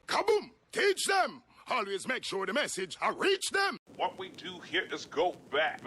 Kaboom! Teach them! Always make sure the message I reach them. What we do here is go back.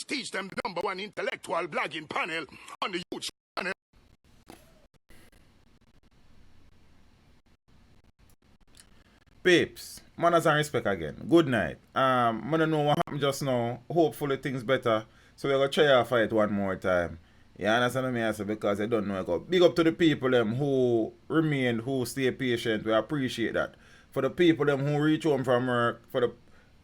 Teach them the #1 intellectual blogging panel on the YouTube channel. Peeps, manners and respect again. Good night. I don't know what happened just now. Hopefully things better. So we're gonna try to fight one more time. You understand what I say? Because I don't know. I go big up to the people them who remain, who stay patient. We appreciate that. For the people them who reach home from work, for the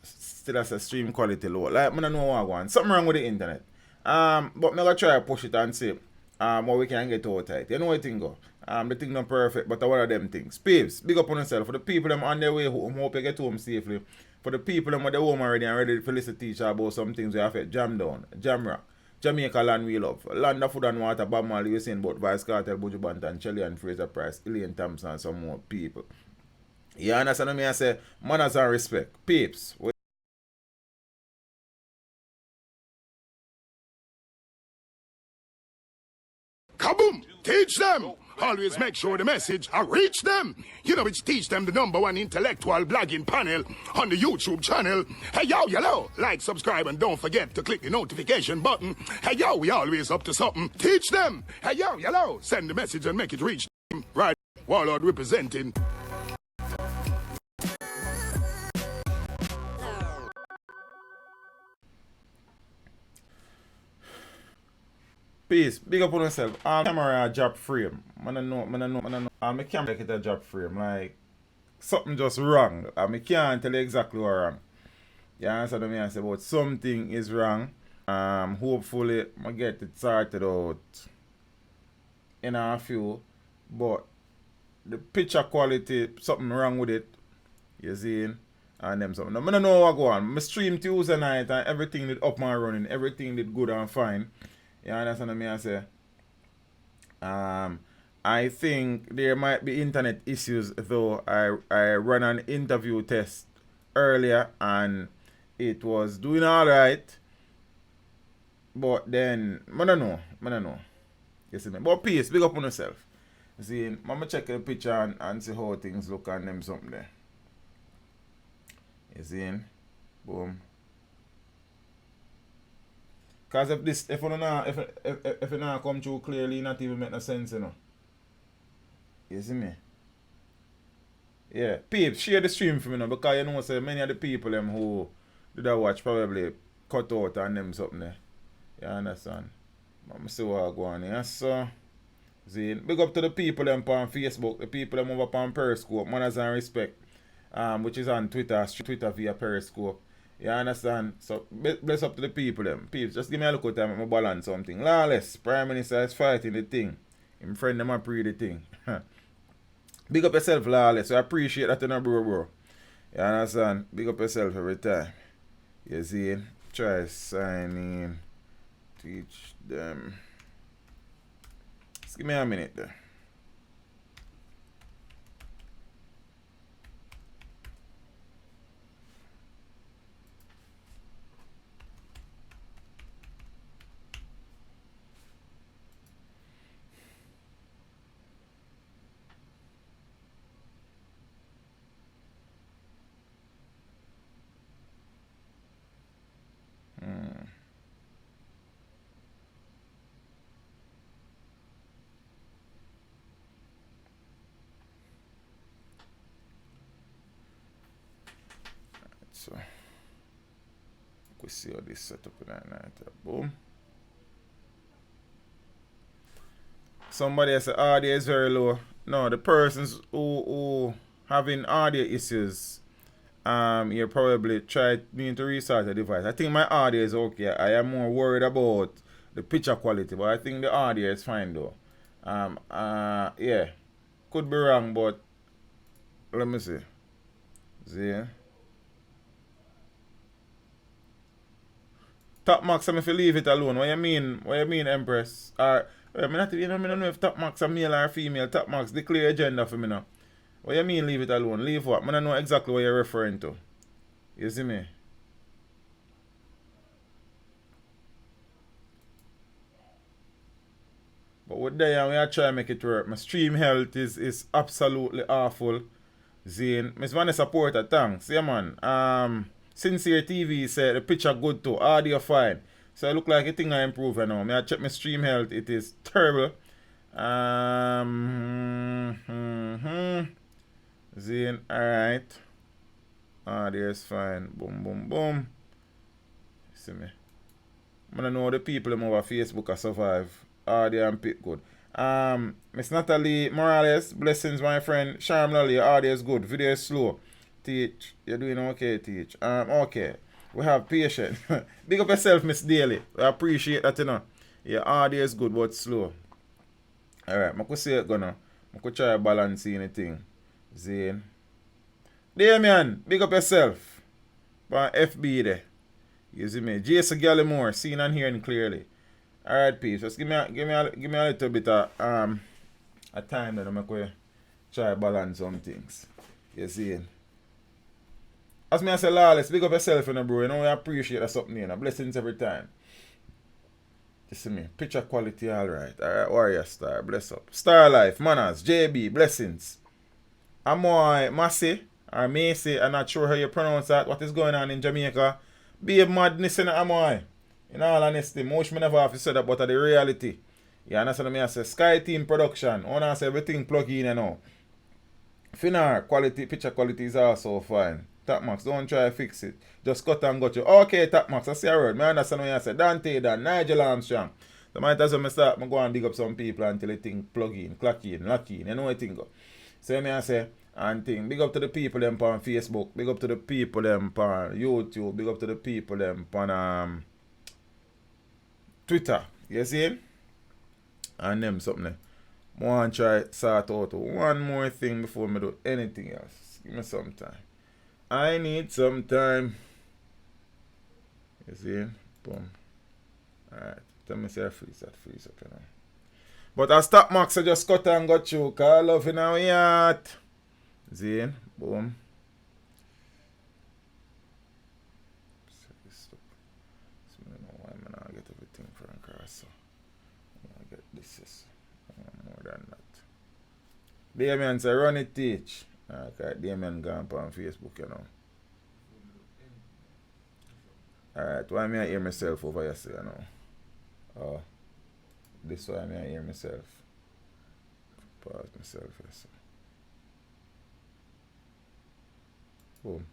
still as a stream quality low. Like, I don't know what I want. Something wrong with the internet. But I'm gonna try to push it and see what we can get out tight. You know what I think go? The thing not perfect, but one of them things. Peeps, big up on yourself. For the people them on their way home, hope you get home safely. For the people them at the home already and ready to listen to teach about some things we have to jam down, jam rock. Jamaica land we love. Land of food and water, Bob Marley, you saying about Vice Cartel, Buju Banton, Chelly and Fraser Price, Elaine Thompson and some more people. You understand what I say? Manners and respect. Peeps. Kaboom! Teach them! Always make sure the message I reach them. You know it's teach them the #1 intellectual blogging panel on the YouTube channel. Hey yo, yellow! Like, subscribe, and don't forget to click the notification button. Hey yo, we always up to something. Teach them! Hey yo, yellow! Send the message and make it reach them. Right, Warlord representing. Peace, big up on yourself. Camera drop frame. I know. I can't make it a drop frame. Like, something just wrong. I can't tell you exactly what wrong. You understand what I say? But something is wrong. Hopefully, I get it sorted out in a few. But the picture quality, something wrong with it. You see? And them something. I don't know what go on. I stream Tuesday night and everything did up and running. Everything did good and fine. You understand what I say? I think there might be internet issues though. I ran an interview test earlier and it was doing alright. But then I don't know. You see me? But peace, big up on yourself. You see, I'm gonna check the picture and see how things look and them something there. You see? Boom. Cause if it not come through clearly, it not even make no sense, you know. You see me? Yeah, peeps, share the stream for me now, because you know say many of the people them who did that watch probably cut out and them something there. You understand? I'm see what I go on here. So see, big up to the people them on Facebook, the people them over on Periscope, manners and respect. Which is on Twitter via Periscope. You understand? So, bless up to the people them. People, just give me a look at them, I'm balance something. Lawless, Prime Minister is fighting the thing. Him friend them a pre the thing. Big up yourself, Lawless. I appreciate that, bro. You understand? Big up yourself every time. You see? Try sign in. Teach them. Just give me a minute there. So, we see how this set up in that night. Boom. Somebody has said audio is very low. No, the persons who having audio issues, you probably need to restart the device. I think my audio is okay. I am more worried about the picture quality, but I think the audio is fine though. Yeah, could be wrong, but let me see. See. Top Max, I'm if you leave it alone. What you mean? What you mean, Empress? I don't know if Top Max are male or female. Top Max declare agenda for me now. What you mean leave it alone? Leave what? I don't know exactly what you're referring to. You see me? But with that, we are trying to make it work. My stream health is absolutely awful. Zane. Miss Vanessa Porter, thanks. Yeah, man. Sincere TV said the picture good too. Audio fine. So it look like a thing I improve now. I check my stream health. It is terrible. Zane, alright. Audio is fine. Boom, boom, boom. See me. I don't know the people over Facebook are survive. Audio and pick good. Miss Natalie Morales, blessings my friend. Sharm Lally, audio is good. Video is slow. Teach, you're doing okay, Teach. Okay. We have patience. Big up yourself, Miss Daly. I appreciate that, you know. Your audio is good, but slow. Alright, I could say it gonna. I could try balance anything. Zane. Damian, big up yourself. But FB there. You see me? Jason Gallimore, seen and hearing clearly. Alright, peace. Just give me a little bit of a time that I'm going to try balance some things. You see? As me I say, Lawless, big up yourself, you know, bro. You know, I appreciate that something, you know. Blessings every time. You see me? Picture quality, alright. Alright, Warrior Star, bless up. Star Life, Manners, JB, blessings. Amoy, Massey, or Macy, I'm not sure how you pronounce that. What is going on in Jamaica? Be a madness in Amoy. In all honesty, most me never have to say that, but the reality. You understand me? I say Sky Team Production. I want to say everything plug in, you know. Finar, quality, picture quality is also fine. Top Max, don't try to fix it. Just cut and got you. Okay, Top Max, I see a word. I understand what you say. Dante, Dan, Nigel Armstrong. So might as well start, I go and dig up some people until the thing plug in, clock in, lock in. You know what I think? So I say, and thing. Big up to the people them on Facebook. Big up to the people them on YouTube. Big up to the people them on Twitter. You see? And them something. I want to try sort out one more thing before I do anything else. Give me some time. I need some time. You see? Boom. Alright. Tell me say I freeze that freeze up, you know. But I stop Max, I just cut and got you. Cause I love you now yet. See? Boom. So I don't know why I'm not get everything from across. So I get this. More than that. Damian say run it teach. Okay, Damian gone on Facebook, you know. Alright, why me I hear myself over here, you know? Oh, this why me I hear myself. Pause myself, yes. Boom.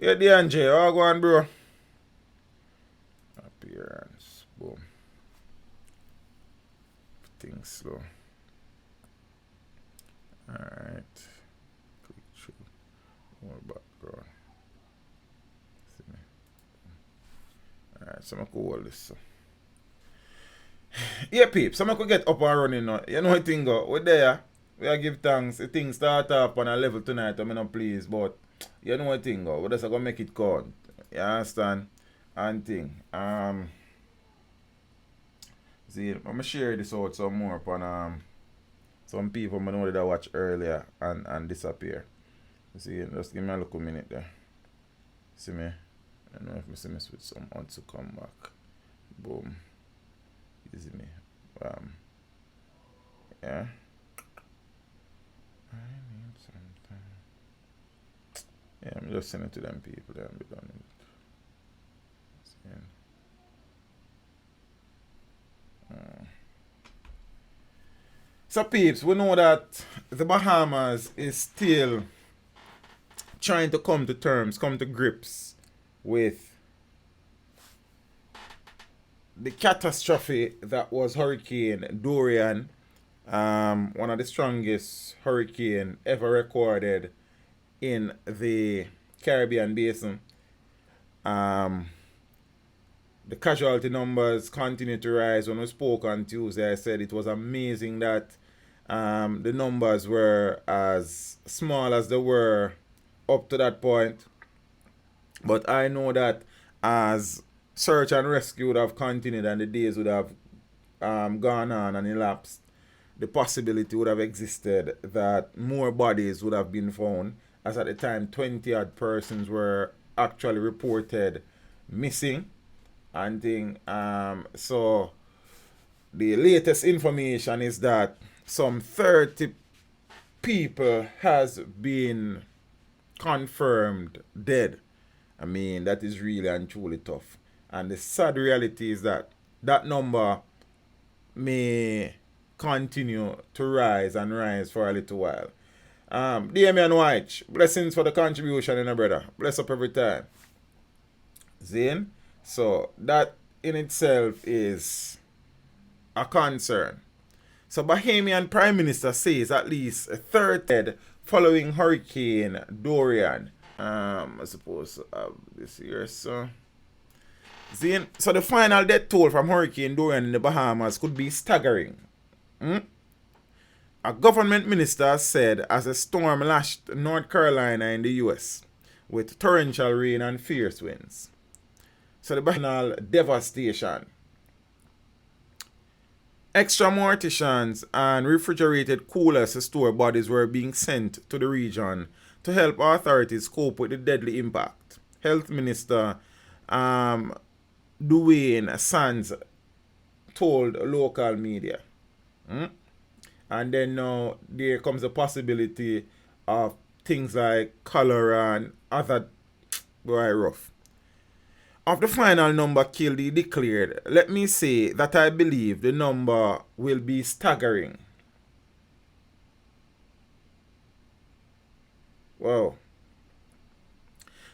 Yeah, DNJ, how go on, bro? Appearance, boom. Things slow. Alright. Click through. More background. See me. Alright, so I'm going to hold this. So. Yeah, peeps. So I'm going to get up and running now. You know what I think? We're there. We are give thanks. The thing start up on a level tonight, I'm not pleased, but you know what thing go. We're just gonna make it count. You understand? And thing. See, I'm gonna share this out some more upon some people I know that I watch earlier and disappear. See, just give me a little minute there. See me? I don't know if I see me switch some on to come back. Boom. Easy me. Yeah. I need something. Yeah, I'm just sending it to them people there and be done with it. So peeps, we know that the Bahamas is still trying to come to terms, come to grips with the catastrophe that was Hurricane Dorian, one of the strongest hurricane ever recorded in the Caribbean basin. The casualty numbers continue to rise. When we spoke on Tuesday, I said it was amazing that the numbers were as small as they were up to that point. But I know that as search and rescue would have continued and the days would have gone on and elapsed, the possibility would have existed that more bodies would have been found, as at the time 20 odd persons were actually reported missing and thing. So the latest information is that some 30 people has been confirmed dead. I mean, that is really and truly tough. And the sad reality is that that number may continue to rise and rise for a little while. Damian White, blessings for the contribution, brother. Bless up every time. Zane? So that in itself is a concern. So Bahamian Prime Minister says at least a third dead following Hurricane Dorian. I suppose this year, so. Zane, so the final death toll from Hurricane Dorian in the Bahamas could be staggering. A government minister said as a storm lashed North Carolina in the US with torrential rain and fierce winds. So the final devastation. Extra morticians and refrigerated coolers to store bodies were being sent to the region to help authorities cope with the deadly impact. Health Minister Dwayne Sands told local media. And then now there comes a possibility of things like cholera and other very rough. Of the final number killed, he declared, let me say that I believe the number will be staggering. Wow.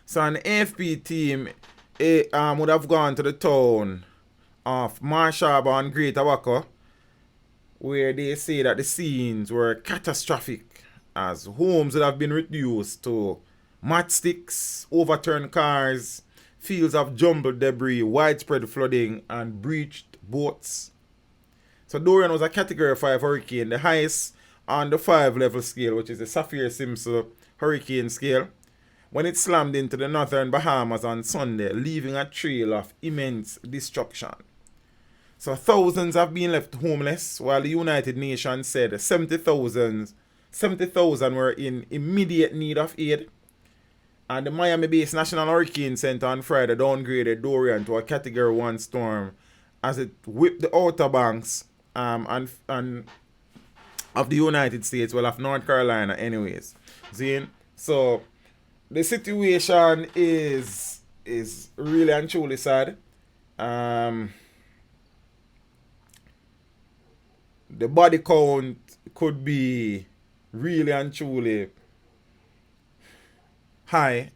So an AFP team would have gone to the town of Marshall and Greater Waco, where they say that the scenes were catastrophic, as homes would have been reduced to matchsticks, overturned cars, fields of jumbled debris, widespread flooding, and breached boats. So Dorian was a Category 5 hurricane, the highest on the 5-level scale, which is the Saffir-Simpson hurricane scale, when it slammed into the northern Bahamas on Sunday, leaving a trail of immense destruction. So thousands have been left homeless, while the United Nations said 70,000 were in immediate need of aid. And the Miami-based National Hurricane Center on Friday downgraded Dorian to a Category 1 storm as it whipped the outer banks and of the United States, well, of North Carolina anyways. See? So the situation is really and truly sad. The body count could be really and truly high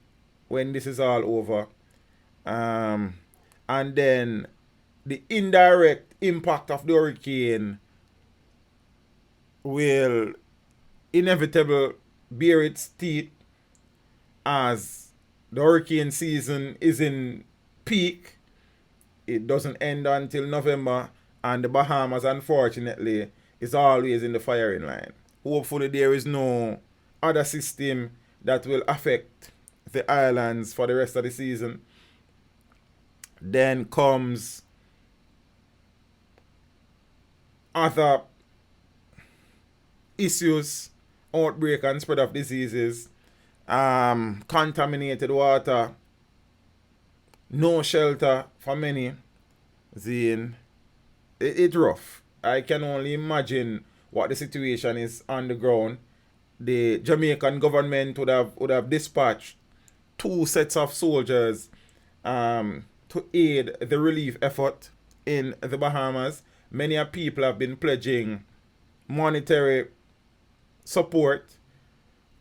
when this is all over. And then the indirect impact of the hurricane will inevitably bear its teeth as the hurricane season is in peak. It doesn't end until November, and the Bahamas, unfortunately, is always in the firing line. hopefully there is no other system that will affect the islands for the rest of the season. Then comes other issues, outbreak and spread of diseases, contaminated water, no shelter for many. It's rough. I can only imagine what the situation is on the ground. The Jamaican government would have dispatched 2 sets of soldiers to aid the relief effort in the Bahamas. Many people have been pledging monetary support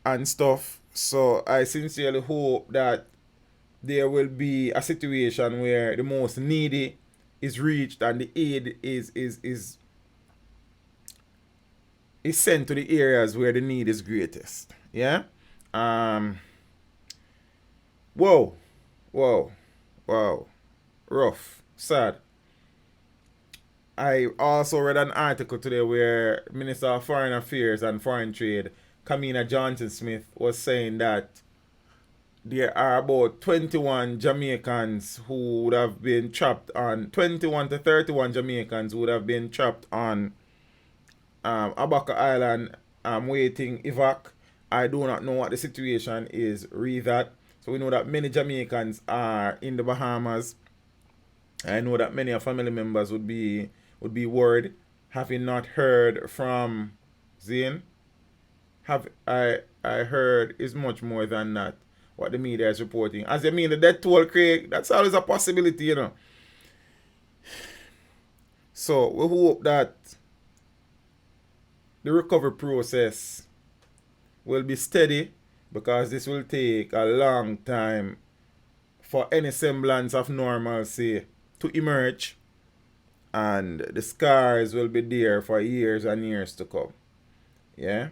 and stuff. So I sincerely hope that there will be a situation where the most needy is reached and the aid is sent to the areas where the need is greatest. Yeah? Whoa. Rough. Sad. I also read an article today where Minister of Foreign Affairs and Foreign Trade, Kamina Johnson-Smith, was saying that there are about 21 Jamaicans who would have been trapped on, 21 to 31 Jamaicans who would have been trapped on Abaca Island waiting evac. I do not know what the situation is re that. So we know that many Jamaicans are in the Bahamas. I know that many of family members would be worried, having not heard from Zane. I heard is much more than that, what the media is reporting. As you mean the death toll, Craig, that's always a possibility, you know. So we hope that the recovery process will be steady, because this will take a long time for any semblance of normalcy to emerge, and the scars will be there for years and years to come. Yeah.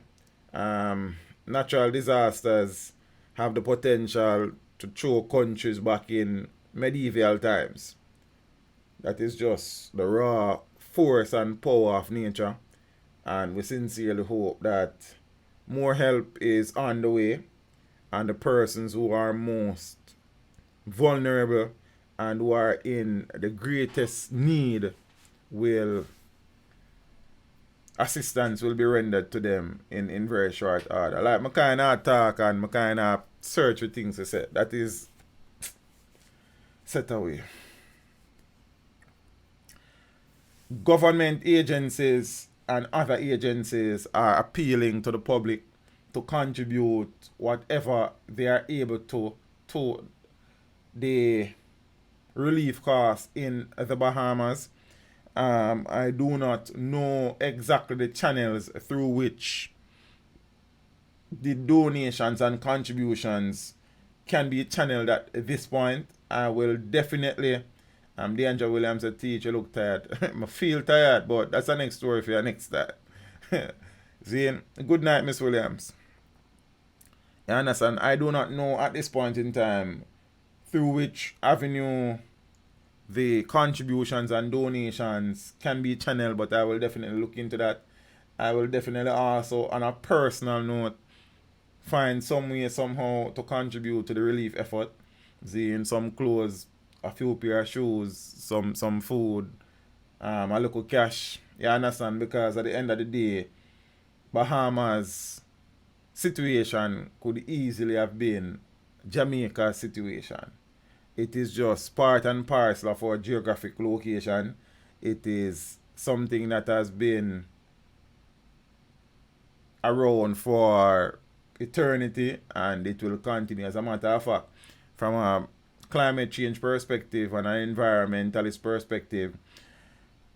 Natural disasters have the potential to throw countries back in medieval times. That is just the raw force and power of nature, and we sincerely hope that more help is on the way, and the persons who are most vulnerable and who are in the greatest need assistance will be rendered to them in very short order. Like, I kind of talk and I kind of search for things to say. That is set away. Government agencies and other agencies are appealing to the public to contribute whatever they are able to the relief costs in the Bahamas. I do not know exactly the channels through which the donations and contributions can be channeled at this point. I will definitely, DeAndre Williams, a teacher, look tired. I feel tired, but that's the next story for your next time. Zane, good night, Miss Williams. You understand? I do not know at this point in time through which avenue the contributions and donations can be channeled, but I will definitely look into that. I will definitely also, on a personal note, find some way somehow to contribute to the relief effort. Seeing some clothes, a few pair of shoes, some food, a little cash. You understand? Because at the end of the day, Bahamas situation could easily have been Jamaica's situation. It is just part and parcel of our geographic location. It is something that has been around for eternity, and it will continue. As a matter of fact, from a climate change perspective and an environmentalist perspective,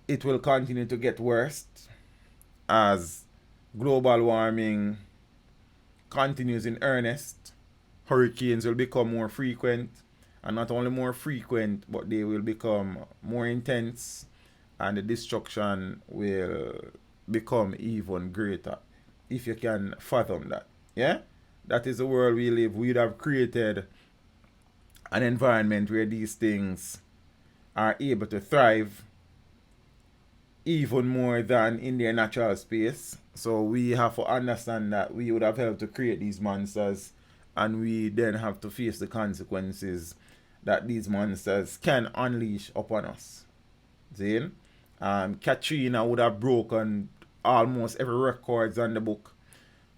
it will continue to get worse as global warming continues in earnest. Hurricanes will become more frequent, and not only more frequent, but they will become more intense, and the destruction will become even greater, if you can fathom that. Yeah? That is the world we live. We'd have created an environment where these things are able to thrive even more than in their natural space. So we have to understand that we would have helped to create these monsters, and we then have to face the consequences that these monsters can unleash upon us. See? Katrina would have broken almost every records on the book.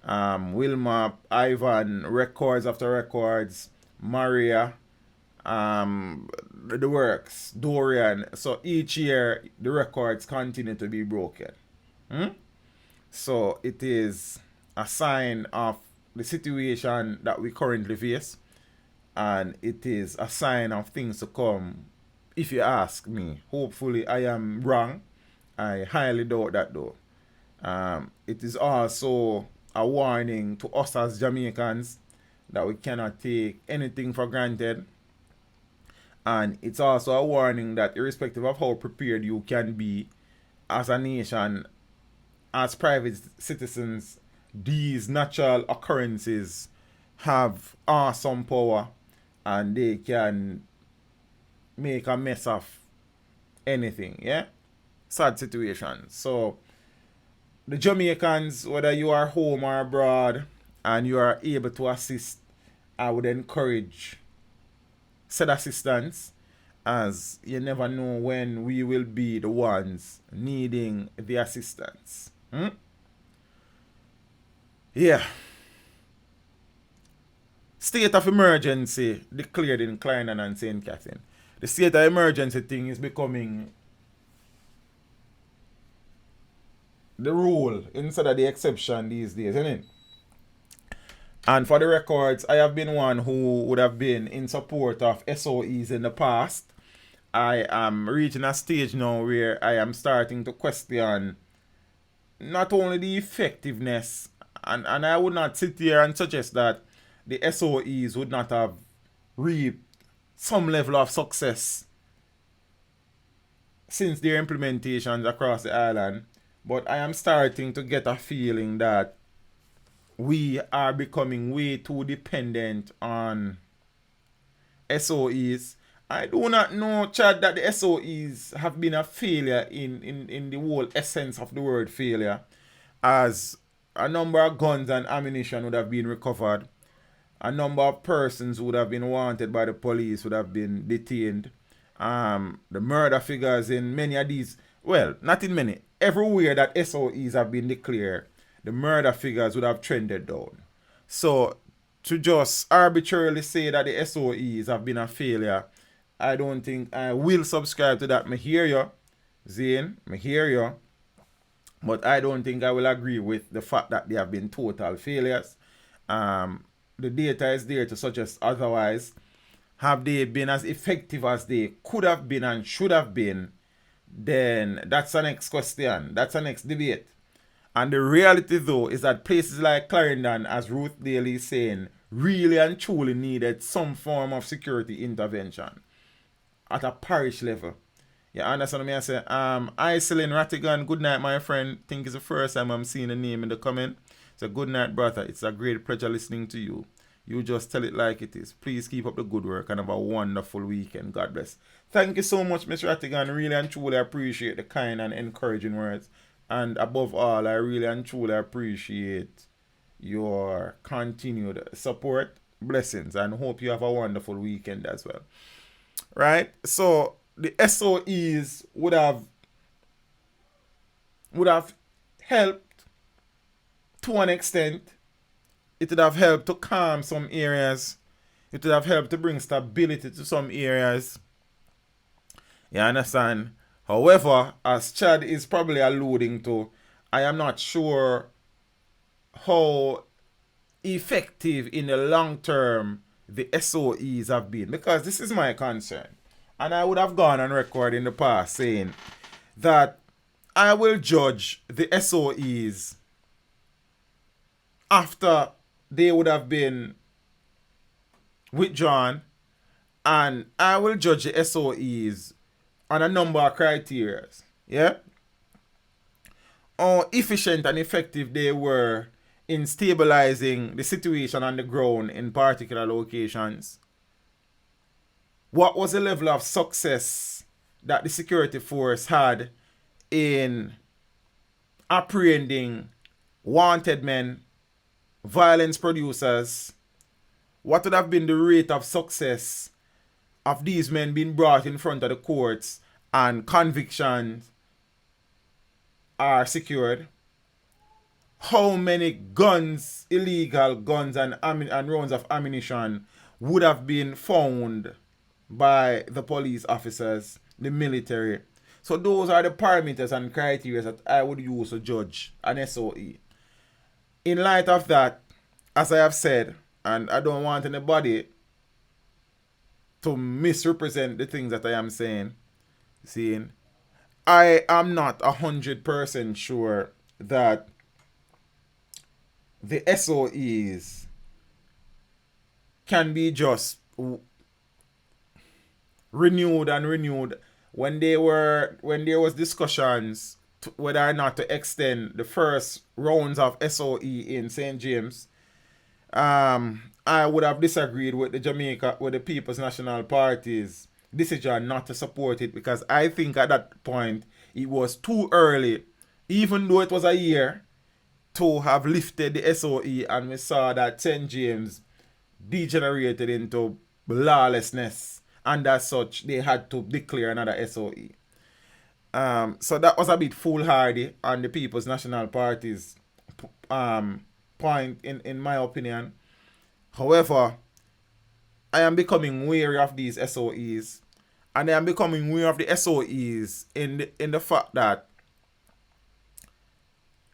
Wilma, Ivan, records after records, Maria, the works, Dorian. So each year the records continue to be broken. So it is a sign of the situation that we currently face, and it is a sign of things to come, if you ask me. Hopefully I am wrong. I highly doubt that though. It is also a warning to us as Jamaicans that we cannot take anything for granted. And it's also a warning that irrespective of how prepared you can be as a nation, as private citizens, these natural occurrences have awesome power, and they can make a mess of anything. Yeah, sad situation. So the Jamaicans, whether you are home or abroad and you are able to assist, I would encourage said assistance, as you never know when we will be the ones needing the assistance. Yeah. State of emergency declared in Clarendon and St. Catherine. The state of emergency thing is becoming the rule instead of the exception these days, isn't it? And for the records, I have been one who would have been in support of SOEs in the past. I am reaching a stage now where I am starting to question not only the effectiveness, and I would not sit here and suggest that the SOEs would not have reaped some level of success since their implementations across the island, but I am starting to get a feeling that we are becoming way too dependent on SOEs. I do not know, Chad, that the SOEs have been a failure in the whole essence of the word failure, as a number of guns and ammunition would have been recovered, a number of persons would have been wanted by the police would have been detained. The murder figures in many of these, well, not in many, everywhere that SOEs have been declared, the murder figures would have trended down. So to just arbitrarily say that the SOEs have been a failure, I don't think I will subscribe to that. Me hear you, Zane, me hear you, but I don't think I will agree with the fact that they have been total failures. The data is there to suggest otherwise. Have they been as effective as they could have been and should have been? Then that's the next question. That's the next debate. And the reality though is that places like Clarendon, as Ruth Daly is saying, really and truly needed some form of security intervention at a parish level. You understand what I say? Iselin Rattigan, good night, my friend. Think it's the first time I'm seeing the name in the comment. So good night, brother. It's a great pleasure listening to you. You just tell it like it is. Please keep up the good work and have a wonderful weekend. God bless. Thank you so much, Mr. Rattigan. Really and truly appreciate the kind and encouraging words. And above all, I really and truly appreciate your continued support. Blessings, and hope you have a wonderful weekend as well. Right? So the SOEs would have helped to an extent. It would have helped to calm some areas. It would have helped to bring stability to some areas. You understand? However, as Chad is probably alluding to, I am not sure how effective in the long term the SOEs have been, because this is my concern. And I would have gone on record in the past saying that I will judge the SOEs after they would have been withdrawn, and I will judge the SOEs on a number of criteria. Yeah? How efficient and effective they were in stabilizing the situation on the ground in particular locations. What was the level of success that the security force had in apprehending wanted men, violence producers, what would have been the rate of success of these men being brought in front of the courts and convictions are secured? How many guns, illegal guns and rounds of ammunition would have been found by the police officers, the military? So those are the parameters and criteria that I would use to judge an SOE. In light of that, as I have said, and I don't want anybody to misrepresent the things that I am saying, I am not 100% sure that the SOEs can be just renewed and renewed. When there was discussions whether or not to extend the first rounds of SOE in St. James, I would have disagreed with the People's National Party's decision not to support it, because I think at that point it was too early, even though it was a year, to have lifted the SOE, and we saw that St. James degenerated into lawlessness, and as such they had to declare another SOE. So that was a bit foolhardy on the People's National Party's point, in my opinion. However, I am becoming wary of these SOEs, and I am becoming wary of the SOEs in the fact that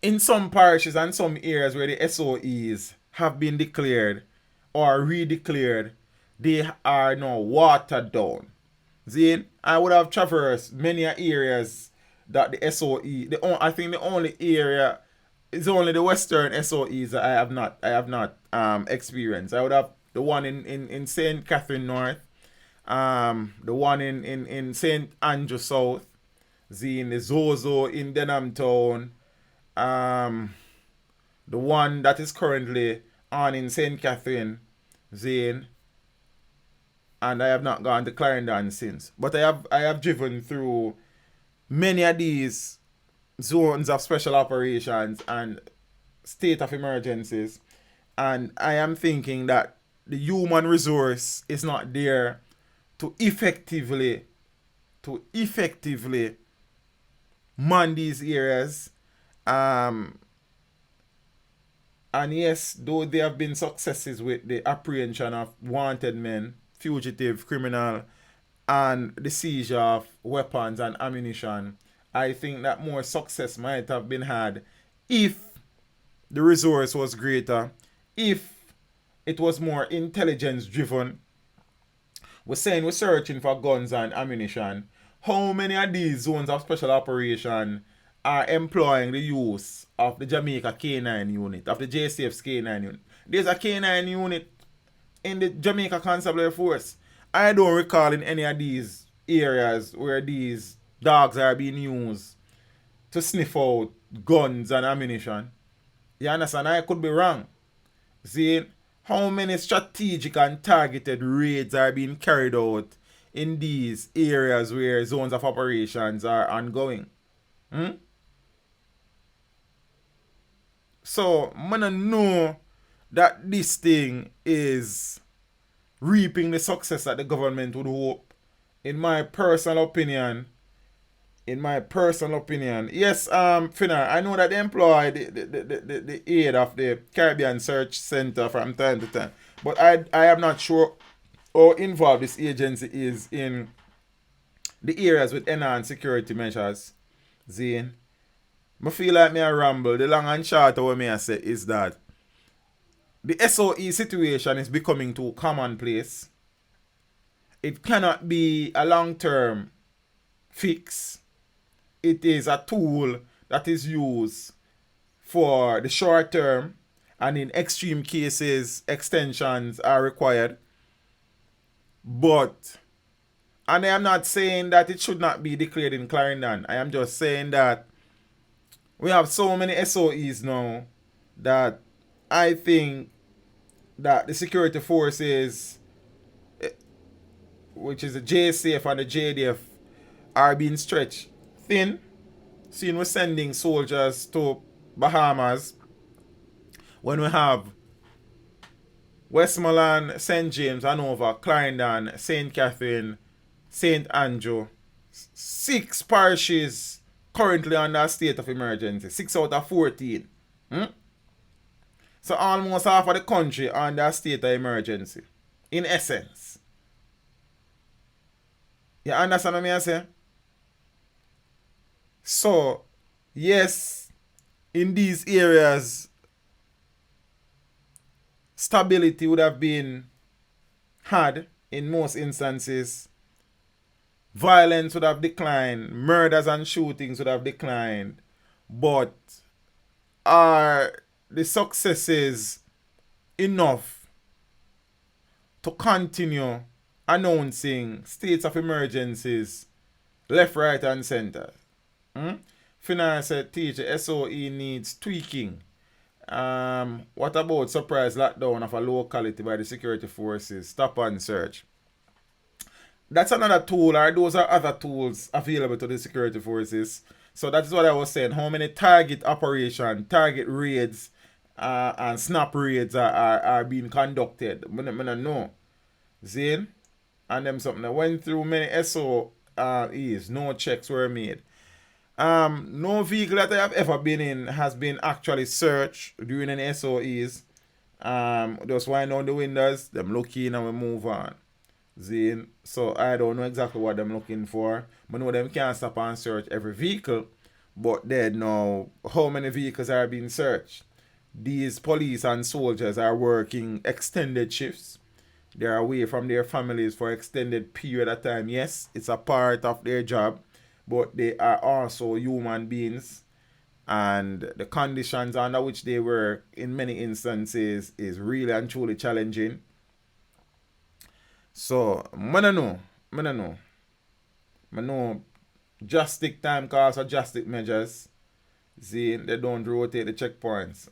in some parishes and some areas where the SOEs have been declared or redeclared, they are now watered down. See, I would have traversed many areas that the SOE, I think the only area is only the Western SOEs that I have not experienced. I would have the one in St. Catherine North, the one in St. Andrew South, the Zozo in Denham Town, the one that is currently on in St. Catherine, Zane, and I have not gone to Clarendon since. But I have driven through many of these zones of special operations and state of emergencies, and I am thinking that the human resource is not there to effectively man these areas. And yes, though there have been successes with the apprehension of wanted men, fugitive, criminal, and the seizure of weapons and ammunition, I think that more success might have been had if the resource was greater, if it was more intelligence driven. We're saying we're searching for guns and ammunition. How many of these zones of special operation are employing the use of the Jamaica K9 unit, of the JCF's K9 unit? There's a K9 unit in the Jamaica Constabulary Force. I don't recall in any of these areas where these dogs are being used to sniff out guns and ammunition. You understand? I could be wrong. See, how many strategic and targeted raids are being carried out in these areas where zones of operations are ongoing? So, I don't know that this thing is reaping the success that the government would hope. In my personal opinion, yes, Finna, I know that they employ the aid of the Caribbean Search Center from time to time, but I am not sure how involved this agency is in the areas with enhanced security measures. Zane, I feel like me a ramble. The long and short of what I say is that the SOE situation is becoming too commonplace. It cannot be a long-term fix. It is a tool that is used for the short term, and in extreme cases, extensions are required. But, and I am not saying that it should not be declared in Clarendon. I am just saying that we have so many SOEs now that I think that the security forces, which is the JCF and the JDF, are being stretched thin. seeing we're sending soldiers to Bahamas when we have Westmoreland, St. James, Hanover, Clarendon, St. Catherine, St. Andrew, 6 parishes currently under a state of emergency. 6 out of 14. So almost half of the country under a state of emergency. In essence. You understand what I say? So, yes, in these areas, stability would have been had in most instances. Violence would have declined. Murders and shootings would have declined. But are the successes enough to continue announcing states of emergencies left, right, and center? Finance said, teacher, SOE needs tweaking. What about surprise lockdown of a locality by the security forces? Stop and search. That's another tool, or those are other tools available to the security forces. So that is what I was saying. How many target operation, target raids, and snap raids are being conducted? I don't know. Zane? And them something that went through many SOEs. No checks were made. No vehicle that I have ever been in has been actually searched during any SOEs. Just wind down the windows, them look in and we move on. Zane. So I don't know exactly what them looking for. I know them can't stop and search every vehicle. But they know how many vehicles are being searched. These police and soldiers are working extended shifts. They are away from their families for extended period of time. Yes, it's a part of their job. But they are also human beings. And the conditions under which they work in many instances is really and truly challenging. So, I don't know. I know drastic time calls or drastic measures. See, they don't rotate the checkpoints.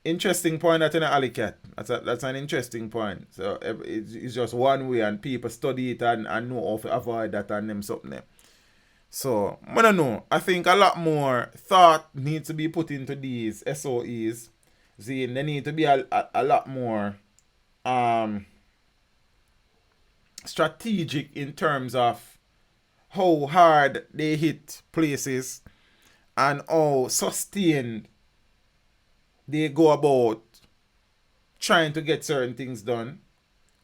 Interesting point that in Alicat. That's an interesting point. So, it's just one way and people study it and know how to avoid that and them something there. So, I don't know. I think a lot more thought needs to be put into these SOEs. See, they need to be a lot more strategic in terms of how hard they hit places and how sustained they go about trying to get certain things done.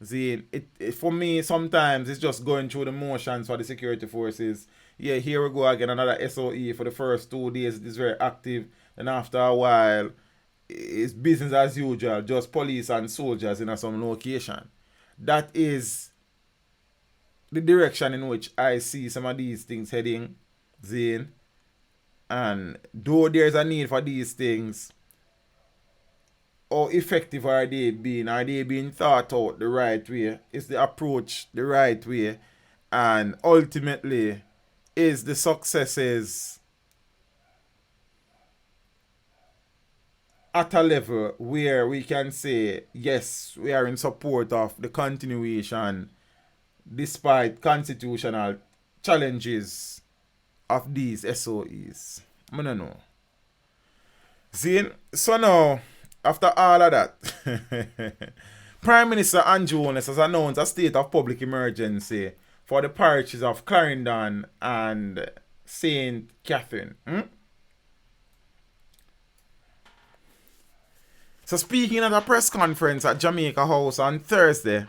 See, it for me, sometimes it's just going through the motions for the security forces. Yeah, here we go again, another SOE for the first 2 days. It is very active. And after a while, it's business as usual, just police and soldiers in some location. That is the direction in which I see some of these things heading, Zane. And though there's a need for these things, how effective are they being? Are they being thought out the right way? Is the approach the right way? And ultimately, is the successes at a level where we can say, yes, we are in support of the continuation despite constitutional challenges of these SOEs? I don't know. See, so now, after all of that, Prime Minister Andrew Holness has announced a state of public emergency for the parishes of Clarendon and St. Catherine. So speaking at a press conference at Jamaica House on Thursday,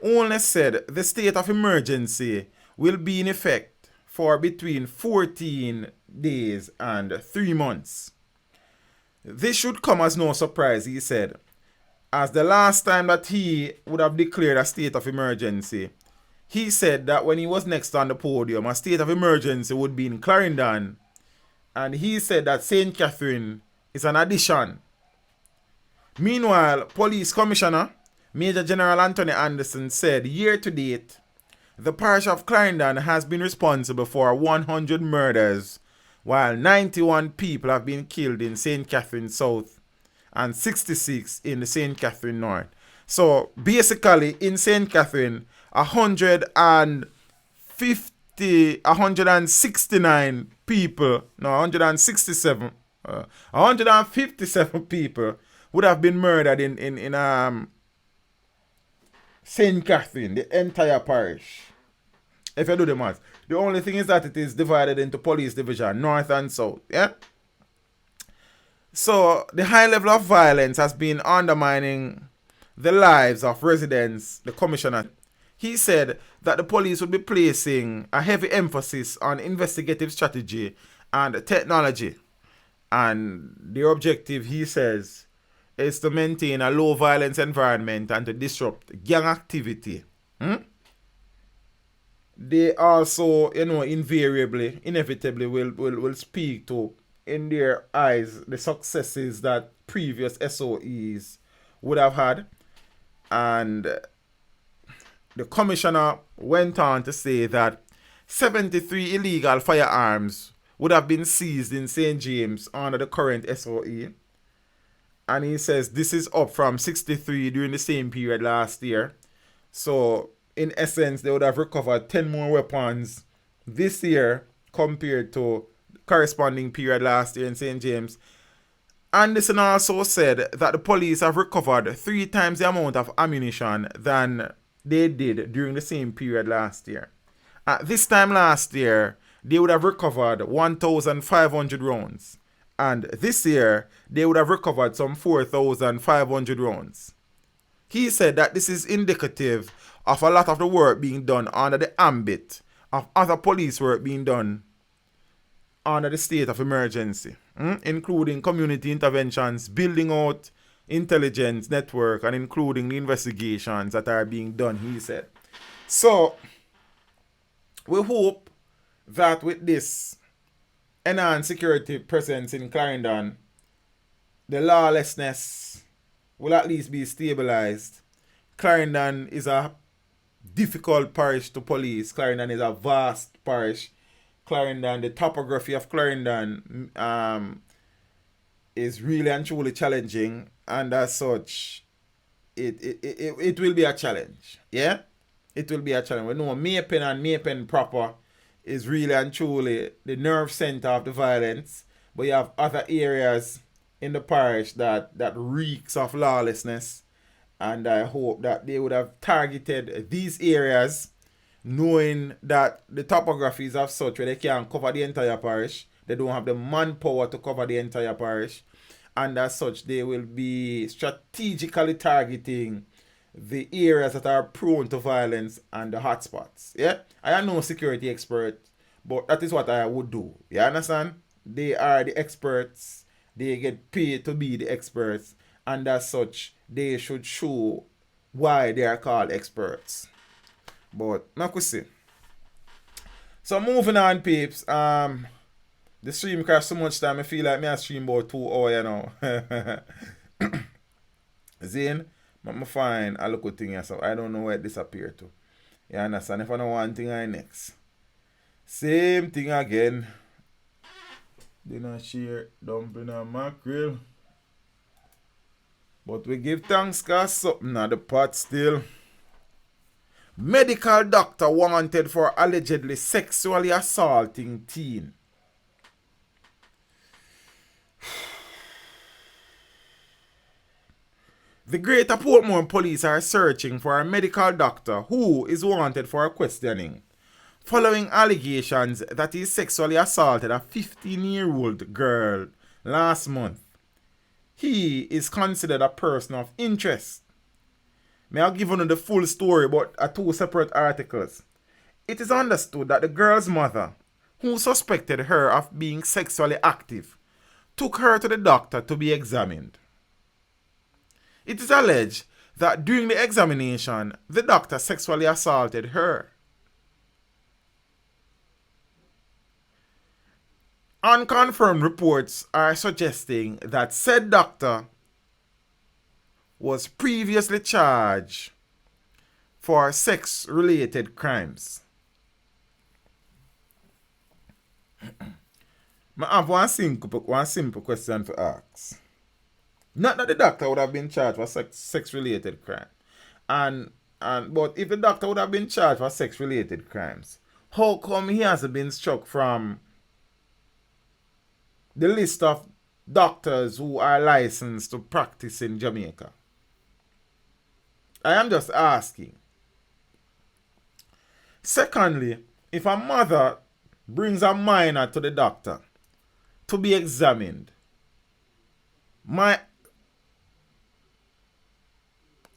Holness said the state of emergency will be in effect for between 14 days and 3 months. This should come as no surprise, he said, as the last time that he would have declared a state of emergency, he said that when he was next on the podium, a state of emergency would be in Clarendon, and he said that St. Catherine is an addition. Meanwhile, Police Commissioner Major General Anthony Anderson said year to date, the parish of Clarendon has been responsible for 100 murders, while 91 people have been killed in St. Catherine South and 66 in the St. Catherine North. So basically in St. Catherine, 150 169 people, no, 167, 157 people would have been murdered in St. Catherine, the entire parish. If you do the math. The only thing is that it is divided into police division, north and south, yeah? So, the high level of violence has been undermining the lives of residents, the commissioner. He said that the police would be placing a heavy emphasis on investigative strategy and technology. And their objective, he says, is to maintain a low violence environment and to disrupt gang activity. They also, inevitably will speak to, in their eyes, the successes that previous SOEs would have had. And the commissioner went on to say that 73 illegal firearms would have been seized in St. James under the current SOE. And he says this is up from 63 during the same period last year. So, in essence, they would have recovered 10 more weapons this year compared to the corresponding period last year in St. James. Anderson also said that the police have recovered 3 times the amount of ammunition than they did during the same period last year. At this time last year, they would have recovered 1,500 rounds. And this year, they would have recovered some 4,500 rounds. He said that this is indicative of a lot of the work being done under the ambit of other police work being done under the state of emergency, including community interventions, building out intelligence network, and including the investigations that are being done, he said. So, we hope that with this enhanced security presence in Clarendon, the lawlessness will at least be stabilized. Clarendon is a difficult parish to police. Clarendon is a vast parish. Clarendon, the topography of Clarendon is really and truly challenging, and as such, it will be a challenge. Yeah? It will be a challenge. We know Maypen and Maypen proper is really and truly the nerve center of the violence, but you have other areas in the parish that reeks of lawlessness, and I hope that they would have targeted these areas, knowing that the topography is of such where they can't cover the entire parish. They don't have the manpower to cover the entire parish, and as such they will be strategically targeting the areas that are prone to violence and the hotspots. Yeah, I am no security expert, but that is what I would do. You understand? They are the experts. They get paid to be the experts, and as such, they should show why they are called experts. But not we see. So moving on, peeps. The stream crashed so much time I feel like me I stream about 2 hours, you know. Zane, I'm fine. I look at things, so I don't know where it disappeared to. You understand? If I know one thing, I next. Same thing again. Dinner share, dumpling and mackerel. But we give thanks cause something at the pot still. Medical doctor wanted for allegedly sexually assaulting teen. The Greater Portmore police are searching for a medical doctor who is wanted for questioning following allegations that he sexually assaulted a 15-year-old girl last month. He is considered a person of interest. May I give you the full story but 2 separate articles. It is understood that the girl's mother, who suspected her of being sexually active, took her to the doctor to be examined. It is alleged that during the examination, the doctor sexually assaulted her. Unconfirmed reports are suggesting that said doctor was previously charged for sex-related crimes. I have one simple question to ask. Not that the doctor would have been charged for sex-related crime. But if the doctor would have been charged for sex-related crimes, how come he hasn't been struck from the list of doctors who are licensed to practice in Jamaica? I am just asking. Secondly, if a mother brings a minor to the doctor to be examined, my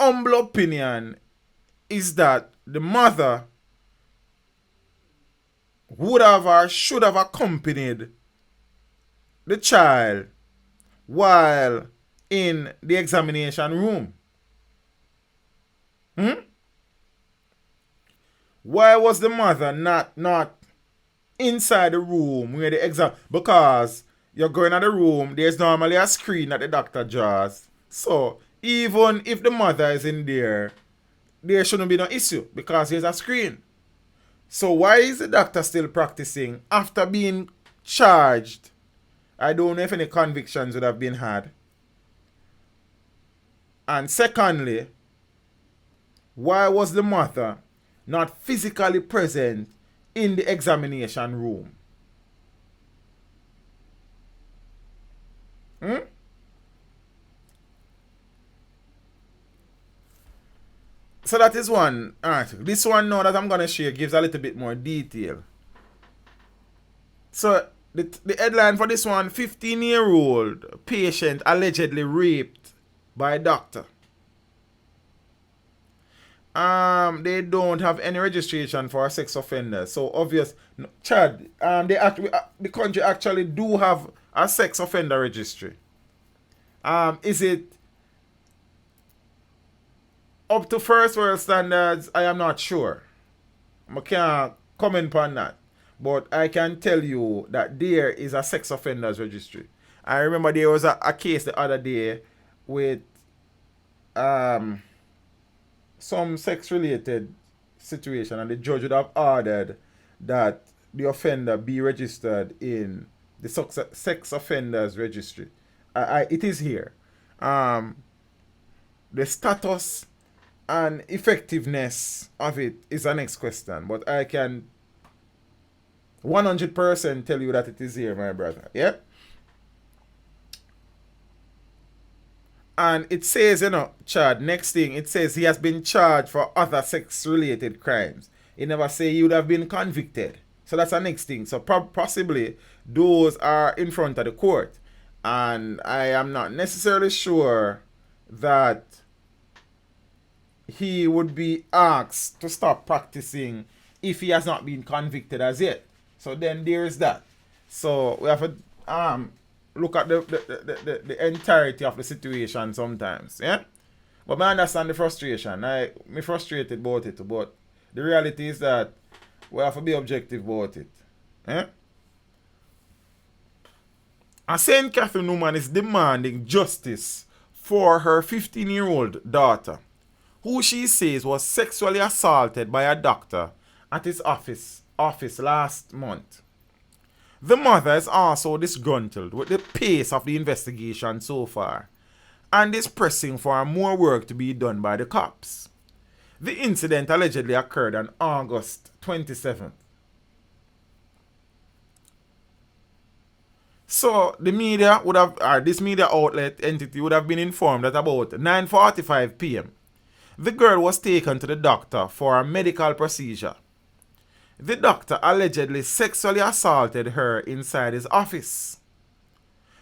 humble opinion is that the mother would have or should have accompanied the child while in the examination room. Why was the mother not inside the room where the exam? Because you're going to the room, there's normally a screen that the doctor draws. So even if the mother is in there shouldn't be no issue because there's a screen. So why is the doctor still practicing after being charged? I don't know if any convictions would have been had. And secondly, why was the mother not physically present in the examination room? So that is one article. This one now that I'm going to share gives a little bit more detail. So the headline for this one, 15-year-old patient allegedly raped by doctor. They don't have any registration for sex offenders. So obvious, Chad, the country actually do have a sex offender registry. Is it up to first world standards? I am not sure. I can't comment on that. But I can tell you that there is a sex offenders registry. I remember there was a case the other day with some sex-related situation, and the judge would have ordered that the offender be registered in the sex offenders registry. It is here. The status and effectiveness of it is the next question, but I can 100% tell you that it is here, my brother. Yeah? And it says, Chad, next thing, it says he has been charged for other sex-related crimes. It never say he would have been convicted. So that's the next thing. So possibly those are in front of the court. And I am not necessarily sure that he would be asked to stop practicing if he has not been convicted as yet. So then there's that. So we have to look at the entirety of the situation sometimes. Yeah? But I understand the frustration. I'm frustrated about it. But the reality is that we have to be objective about it. Yeah? A St. Catherine woman is demanding justice for her 15-year-old daughter, who she says was sexually assaulted by a doctor at his office last month. The mother is also disgruntled with the pace of the investigation so far and is pressing for more work to be done by the cops. The incident allegedly occurred on August 27th. So the media would have, or this media outlet entity would have been informed at about 9:45 p.m. The girl was taken to the doctor for a medical procedure. The doctor allegedly sexually assaulted her inside his office.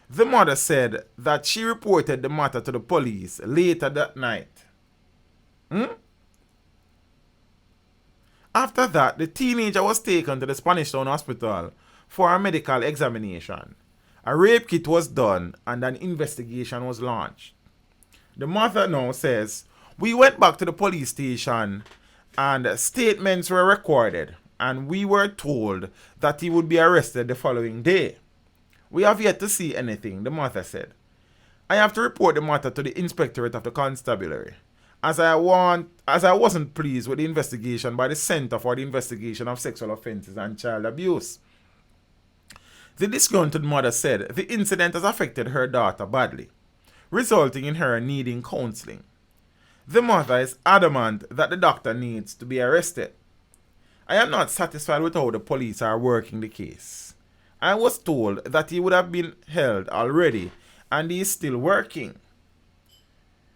The mother said that she reported the matter to the police later that night. After that, the teenager was taken to the Spanish Town Hospital for a medical examination. A rape kit was done and an investigation was launched. The mother now says, "We went back to the police station and statements were recorded, and we were told that he would be arrested the following day. We have yet to see anything," the mother said. "I have to report the matter to the Inspectorate of the Constabulary, as I wasn't pleased with the investigation by the Center for the Investigation of Sexual Offences and Child Abuse." The disgruntled mother said the incident has affected her daughter badly, resulting in her needing counseling. The mother is adamant that the doctor needs to be arrested. I am not satisfied with how the police are working the case. I was told that he would have been held already and he is still working.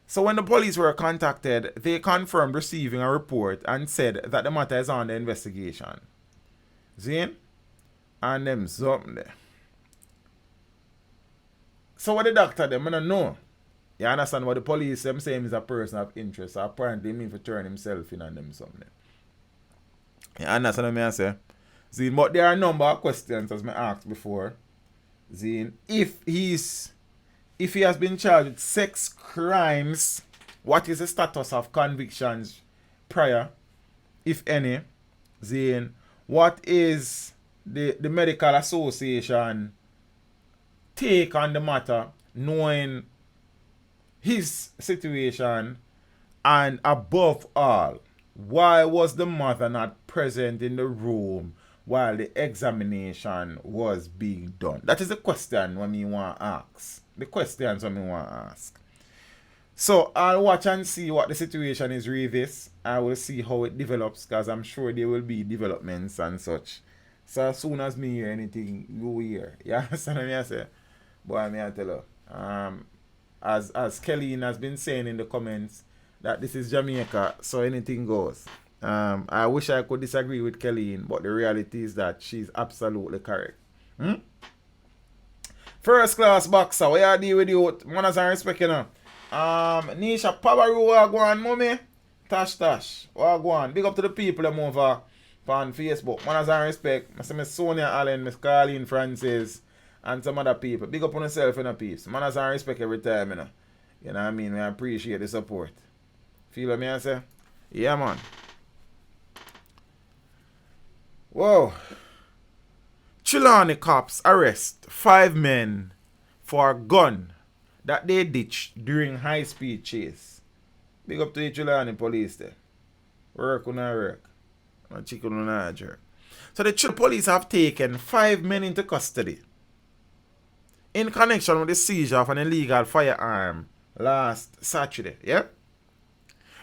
So when the police were contacted, they confirmed receiving a report and said that the matter is under investigation. Zane? And them something there. So what the doctor them, I don't know. You understand what the police them saying is a person of interest. So apparently he mean to turn himself in on them something. You understand what I say? Zine, but there are a number of questions as I asked before. Zine, if he has been charged with sex crimes, what is the status of convictions prior, if any? Zine, what is the medical association take on the matter, knowing his situation, and above all, why was the mother not present in the room while the examination was being done? That is the question when me want to ask. The questions when me want to ask. So I'll watch and see what the situation is with this. I will see how it develops, because I'm sure there will be developments and such. So as soon as me hear anything, you hear. You understand what I say? Boy, me I tell you. As Kelly has been saying in the comments, that this is Jamaica, so anything goes. I wish I could disagree with Kelly, but the reality is that she's absolutely correct. First class boxer, what you deal with you? Manners and respect, you know. Nisha Pabaru, wagwan, mommy. Tash, wagwan. Big up to the people them over on Facebook. Manners and respect. I see Miss Sonia Allen, Miss Carleen Francis, and some other people. Big up on yourself in a piece. Manners and respect every time, you know. You know what I mean? I appreciate the support. Feel what I say? Yeah, man. Whoa. Chilani cops arrest 5 men for a gun that they ditched during high-speed chase. Big up to the Chilani police there. Work on a work. And chicken on a jerk. So the Chilani police have taken 5 men into custody in connection with the seizure of an illegal firearm last Saturday. Yeah?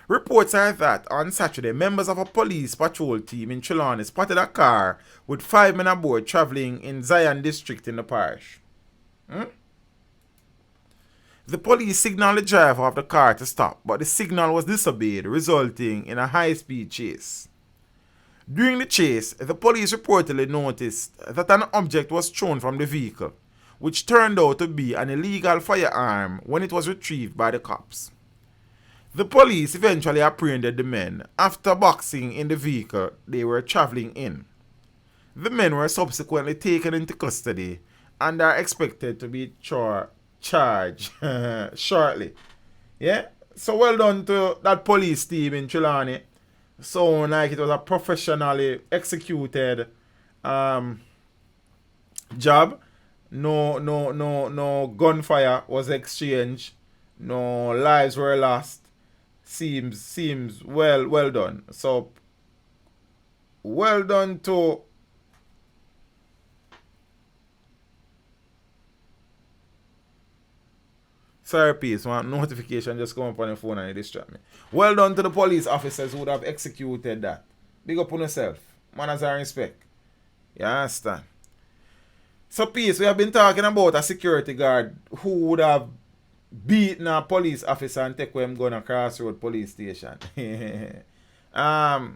Reports are that on Saturday, members of a police patrol team in Trelawney spotted a car with 5 men aboard traveling in Zion district in the parish. The police signaled the driver of the car to stop, but the signal was disobeyed, resulting in a high-speed chase. During the chase, the police reportedly noticed that an object was thrown from the vehicle, which turned out to be an illegal firearm when it was retrieved by the cops. The police eventually apprehended the men after boxing in the vehicle they were traveling in. The men were subsequently taken into custody and are expected to be charged shortly. Yeah? So well done to that police team in Trelawney. So like it was a professionally executed job. No gunfire was exchanged. No lives were lost. Seems well done. So well done to sorry, peace. One notification just come up on your phone and it distract me. Well done to the police officers who would have executed that. Big up on yourself. Manners and respect. You understand? So peace, we have been talking about a security guard who would have beaten a police officer and take him going to Crossroad police station. I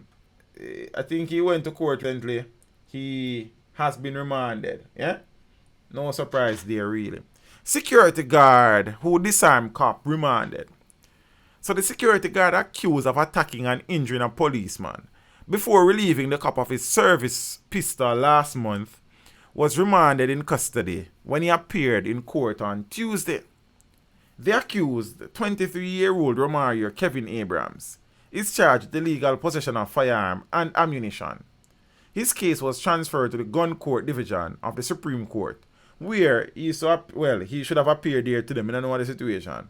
think he went to court recently. He has been remanded. Yeah? No surprise there really. Security guard who disarmed cop remanded. So the security guard accused of attacking and injuring a policeman before relieving the cop of his service pistol last month was remanded in custody when he appeared in court on Tuesday. The accused, 23-year-old Romario Kevin Abrams, is charged with illegal possession of firearm and ammunition. His case was transferred to the Gun Court Division of the Supreme Court, where he should have appeared there to them. I don't know the situation.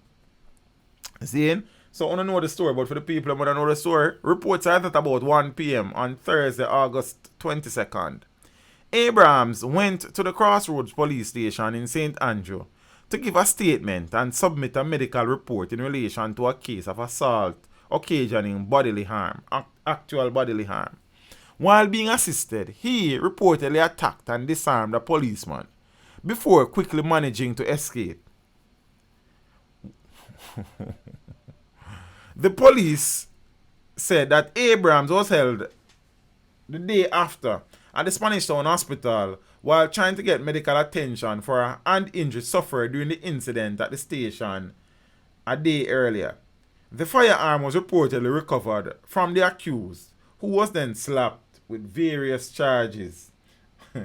See? So I don't know the story, but for the people who don't know the story, reports are that about 1 p.m. on Thursday, August 22nd, Abrams went to the Crossroads police station in St. Andrew to give a statement and submit a medical report in relation to a case of assault occasioning bodily harm, actual bodily harm. While being assisted, he reportedly attacked and disarmed a policeman before quickly managing to escape. The police said that Abrams was held the day after at the Spanish Town Hospital while trying to get medical attention for a hand injury suffered during the incident at the station a day earlier. The firearm was reportedly recovered from the accused, who was then slapped with various charges. This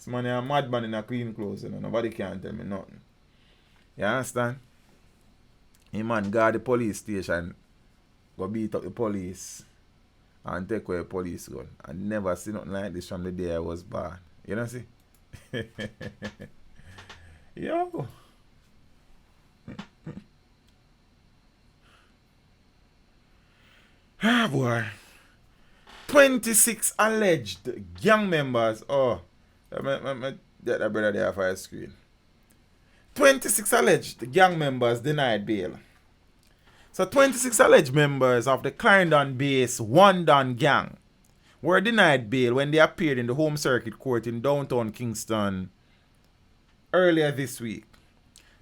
man is a madman in a clean clothes, you know. Nobody can tell me nothing. You understand? He man guard the police station, go beat up the police, and take away the police gun. I never seen nothing like this from the day I was born. You know see? Yo. Ah boy. 26 alleged gang members. Oh, get that brother there for a screen. 26 alleged gang members denied bail. So 26 alleged members of the Clarendon-based One Don gang were denied bail when they appeared in the Home Circuit Court in downtown Kingston earlier this week.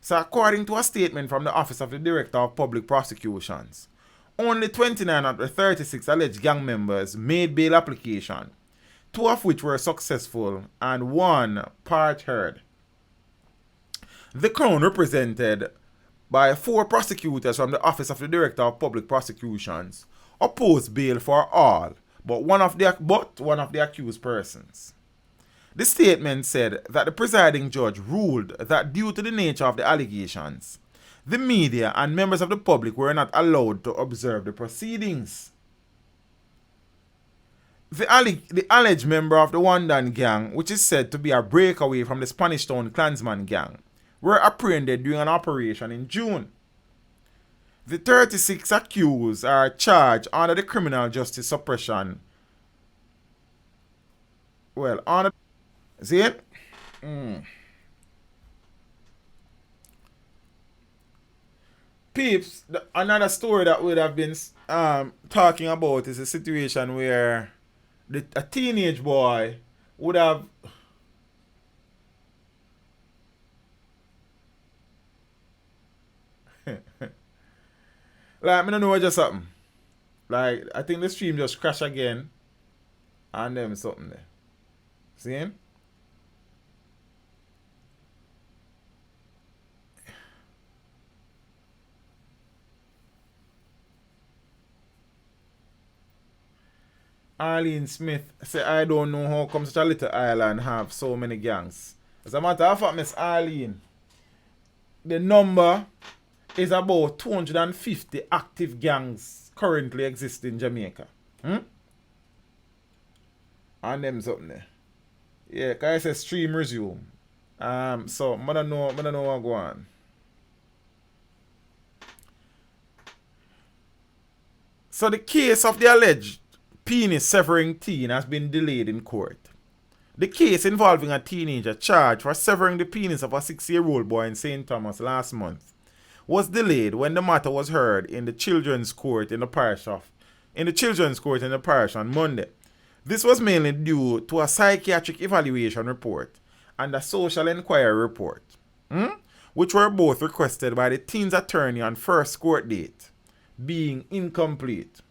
So according to a statement from the Office of the Director of Public Prosecutions, only 29 of the 36 alleged gang members made bail application, 2 of which were successful and 1 part heard. The Crown, represented by 4 prosecutors from the Office of the Director of Public Prosecutions, opposed bail for all but one of the accused persons. The statement said that the presiding judge ruled that due to the nature of the allegations, the media and members of the public were not allowed to observe the proceedings. The alleged member of the One Dan gang, which is said to be a breakaway from the Spanish Town Klansman gang, were apprehended during an operation in June. The 36 accused are charged under the Criminal Justice Suppression. Well, under... See it? Peeps, another story that we'd have been talking about is a situation where a teenage boy would have... Like, I don't know just something. Like, I think the stream just crashed again. And then something there. See him? Arlene Smith say, I don't know how come such a little island have so many gangs. As a matter of fact, Miss Arlene, the number is about 250 active gangs currently exist in Jamaica. And them something there. Yeah, because I say stream resume. So I don't know what go on. So the case of the alleged penis severing teen has been delayed in court. The case involving a teenager charged for severing the penis of a 6-year-old boy in St. Thomas last month was delayed when the matter was heard in the children's court in the parish on Monday. This was mainly due to a psychiatric evaluation report and a social inquiry report, which were both requested by the teen's attorney on first court date, being incomplete.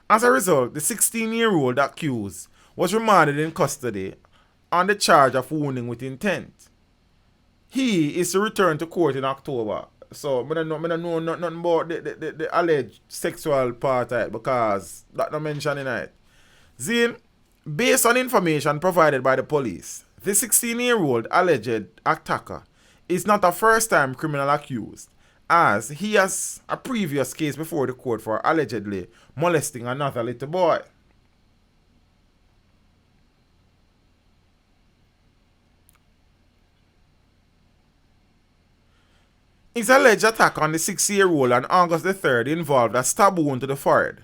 As a result, the 16-year-old accused was remanded in custody on the charge of wounding with intent. He is to return to court in October. So, I don't know nothing about the alleged sexual part of it because that's not mentioned in it. Zin, based on information provided by the police, the 16-year-old alleged attacker is not a first-time criminal accused, as he has a previous case before the court for allegedly molesting another little boy. His alleged attack on the 6-year-old on August the 3rd involved a stab wound to the forehead,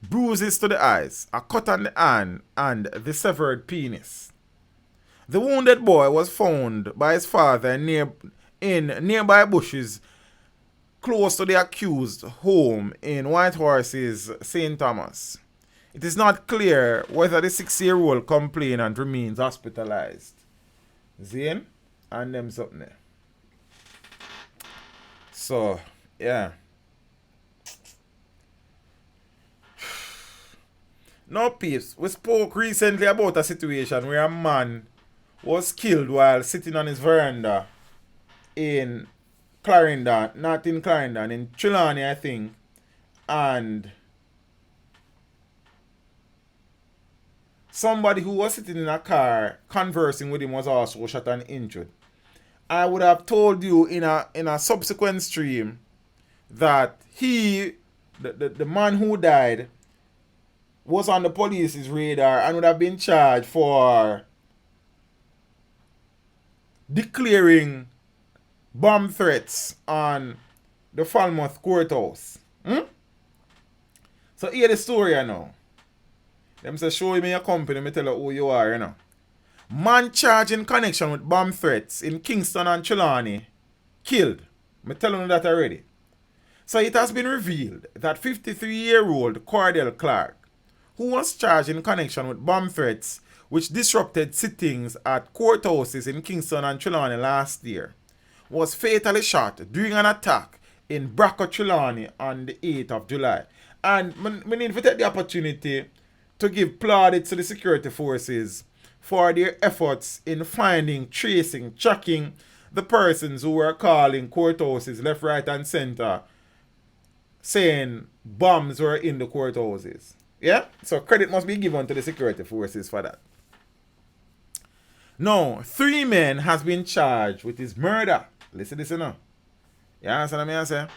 bruises to the eyes, a cut on the hand, and the severed penis. The wounded boy was found by his father in nearby bushes close to the accused home in Whitehorse's St. Thomas. It is not clear whether the 6-year-old complainant remains hospitalized. Zane? And them something there. So, yeah. Now, peeps, we spoke recently about a situation where a man was killed while sitting on his veranda in Clarendon, not in Clarendon, in Trelawney, I think. And somebody who was sitting in a car conversing with him was also shot and injured. I would have told you in a subsequent stream that the man who died was on the police's radar and would have been charged for declaring bomb threats on the Falmouth courthouse. So hear the story I know. Them say show me your company, me tell you who you are, you know. Man charged in connection with bomb threats in Kingston and Trelawney killed. Me tell you that already. So it has been revealed that 53-year-old Cordell Clark, who was charged in connection with bomb threats which disrupted sittings at courthouses in Kingston and Trelawney last year, was fatally shot during an attack in Bracco, Trelawney on the 8th of July. And we need to take the opportunity to give plaudits to the security forces for their efforts in finding, tracing, tracking the persons who were calling courthouses left, right, and center, saying bombs were in the courthouses. Yeah? So credit must be given to the security forces for that. Now, 3 men has been charged with his murder. Listen to this now. You understand what I say?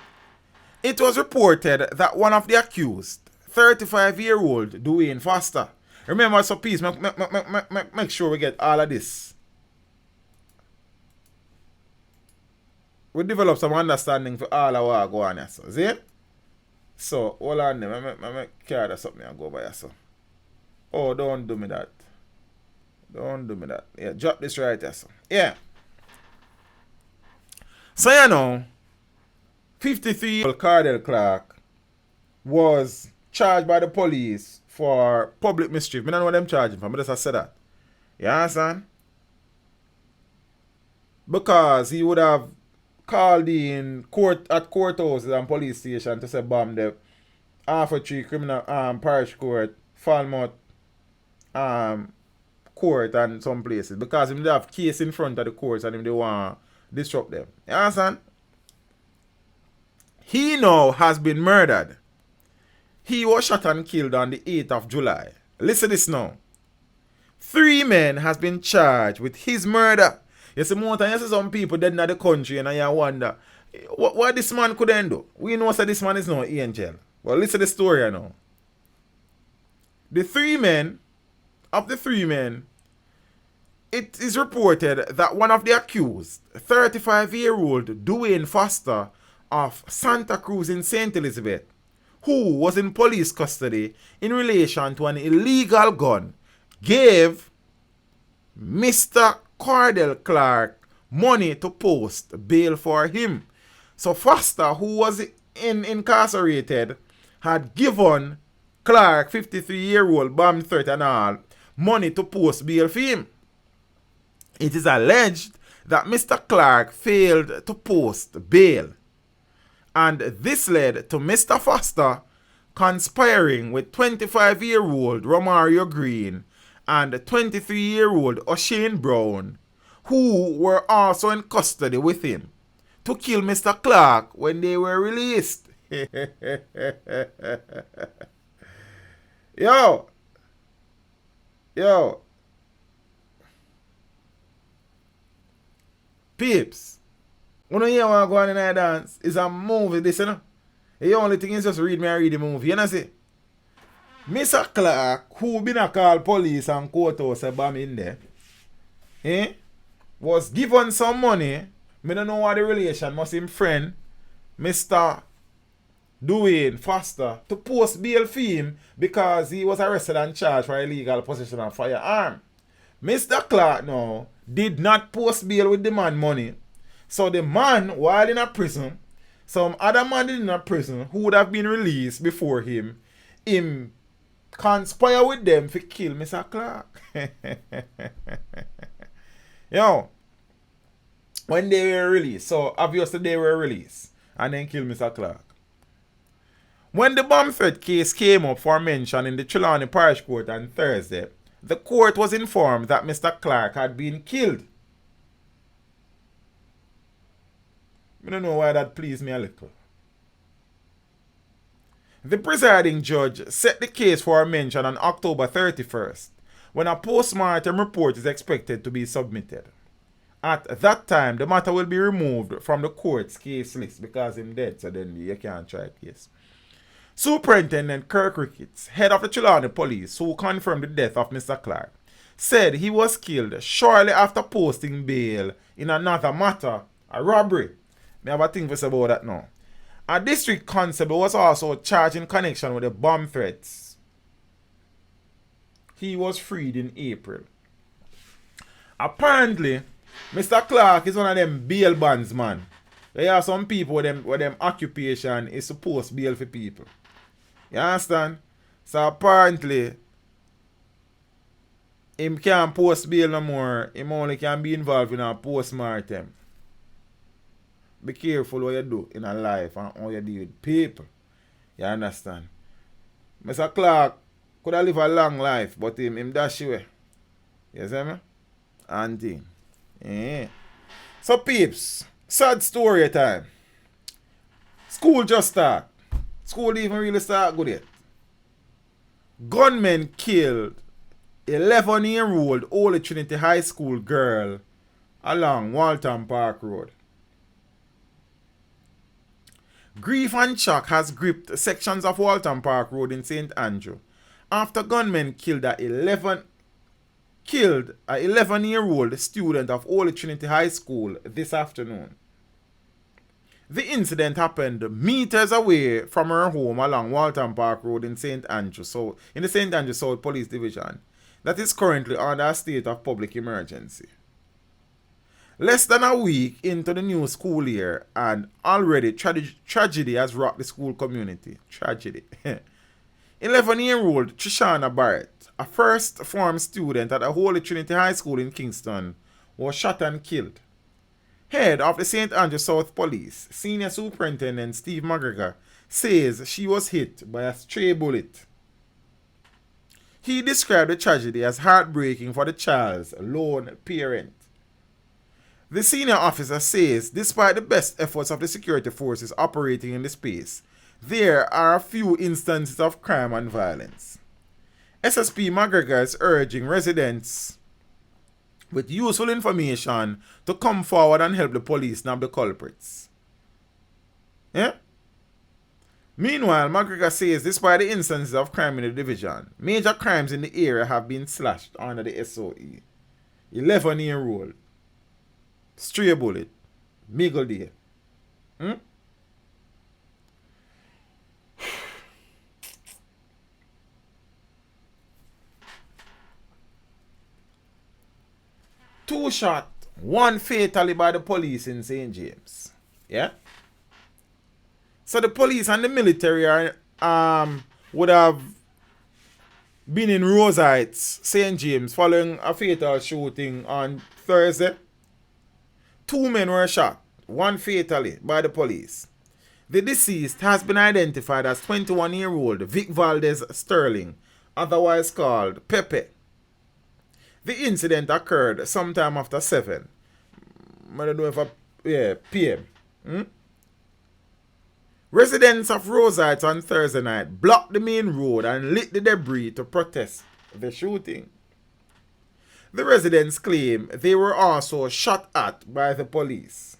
It was reported that one of the accused, 35-year-old Dorian Foster. Remember, so please make sure we get all of this. We develop some understanding for all of what go on here. So, see? So, hold on there. I carry that something and go by here. So. Oh, don't do me that. Don't do me that. Yeah, drop this right here. So. Yeah. So, you know, 53-year-old Cordell Clark was charged by the police for public mischief. I don't know what them charging for. I just said that. You understand? Because he would have called in courthouses and police station to say bomb the Half Tree Criminal Parish Court, Falmouth Court and some places. Because they have case in front of the courts and they want to disrupt them. You understand? He now has been murdered. He was shot and killed on the 8th of July. Listen to this now. 3 men has been charged with his murder. You see, more time you see some people dead in the country and you wonder what this man could then do. We know that this man is no angel. Well, listen to the story now. Of the 3 men, it is reported that one of the accused, 35-year-old Dwayne Foster of Santa Cruz in St. Elizabeth, who was in police custody in relation to an illegal gun, gave Mr. Cordell Clark money to post bail for him. So Foster, who was incarcerated, had given Clark, 53-year-old bomb threat and all, money to post bail for him. It is alleged that Mr. Clark failed to post bail. And this led to Mr. Foster conspiring with 25-year-old Romario Green and 23-year-old O'Shane Brown, who were also in custody with him, to kill Mr. Clark when they were released. Yo. Peeps. When you hear what go on in a dance, it's a movie, this, you know. The only thing is just read the movie, you know see? Mr. Clark, who been a call police and courthouse a bomb in there, was given some money. I don't know what the relation must him friend, Mr. Dwayne Foster, to post bail for him because he was arrested and charged for illegal possession of firearm. Mr. Clark now did not post bail with the man money. So the man, while in a prison, Some other man in a prison who would have been released before him conspire with them to kill Mr. Clark. Yo, when they were released, so obviously they were released and then kill Mr. Clark. When the bomb threat case came up for mention in the Trelawney Parish Court on Thursday, the court was informed that Mr. Clark had been killed. I don't know why that pleased me a little. The presiding judge set the case for mention on October 31st, when a post-mortem report is expected to be submitted. At that time, the matter will be removed from the court's case list because he's dead, so then you can't try a case. Superintendent Kirk Ricketts, head of the Trelawney Police, who confirmed the death of Mr. Clark, said he was killed shortly after posting bail in another matter, a robbery. I have a thing to say about that now. A district constable was also charged in connection with the bomb threats. He was freed in April. Apparently, Mr. Clark is one of them bail bonds, man. There are some people where them occupation is supposed to bail for people. You understand? So apparently, him can't post bail no more. Him only can be involved in a post-mortem. Be careful what you do in a life and how you deal with people. You understand? Mr. Clark could have lived a long life, but him dash away. You see me? And thing. Yeah. So peeps, sad story time. School just start. School even really start good yet. Gunmen killed 11-year-old Holy Trinity High School girl along Walton Park Road. Grief and shock has gripped sections of Walton Park Road in St. Andrew after gunmen killed a 11-year-old student of Holy Trinity High School this afternoon. The incident happened meters away from her home along Walton Park Road in St. Andrew, in the St. Andrew South Police Division, that is currently under a state of public emergency. Less than a week into the new school year, and already tragedy has rocked the school community. Tragedy. 11-year-old Trishana Barrett, a first-form student at the Holy Trinity High School in Kingston, was shot and killed. Head of the St. Andrew South Police, Senior Superintendent Steve McGregor, says she was hit by a stray bullet. He described the tragedy as heartbreaking for the child's lone parent. The senior officer says despite the best efforts of the security forces operating in the space, there are a few instances of crime and violence. SSP McGregor is urging residents with useful information to come forward and help the police nab the culprits. Yeah? Meanwhile, McGregor says despite the instances of crime in the division, major crimes in the area have been slashed under the SOE. 11-year-old. Stray bullet. Middle day. Two shot, one fatally by the police in St. James. Yeah? So the police and the military would have been in Rose Heights, St. James, following a fatal shooting on Thursday. 2 men were shot, one fatally, by the police. The deceased has been identified as 21-year-old Vic Valdez Sterling, otherwise called Pepe. The incident occurred sometime after 7. I don't know if PM. Residents of Rose Heights on Thursday night blocked the main road and lit the debris to protest the shooting. The residents claim they were also shot at by the police.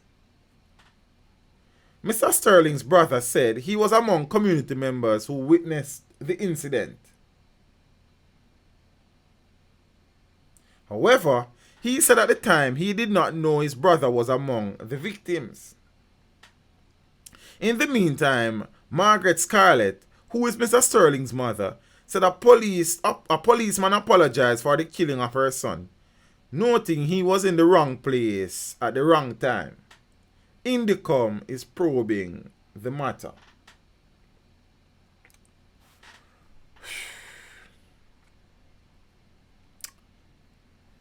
Mr. Sterling's brother said he was among community members who witnessed the incident. However, he said at the time he did not know his brother was among the victims. In the meantime, Margaret Scarlett, who is Mr. Sterling's mother, said a policeman apologized for the killing of her son, noting he was in the wrong place at the wrong time. Indicom is probing the matter.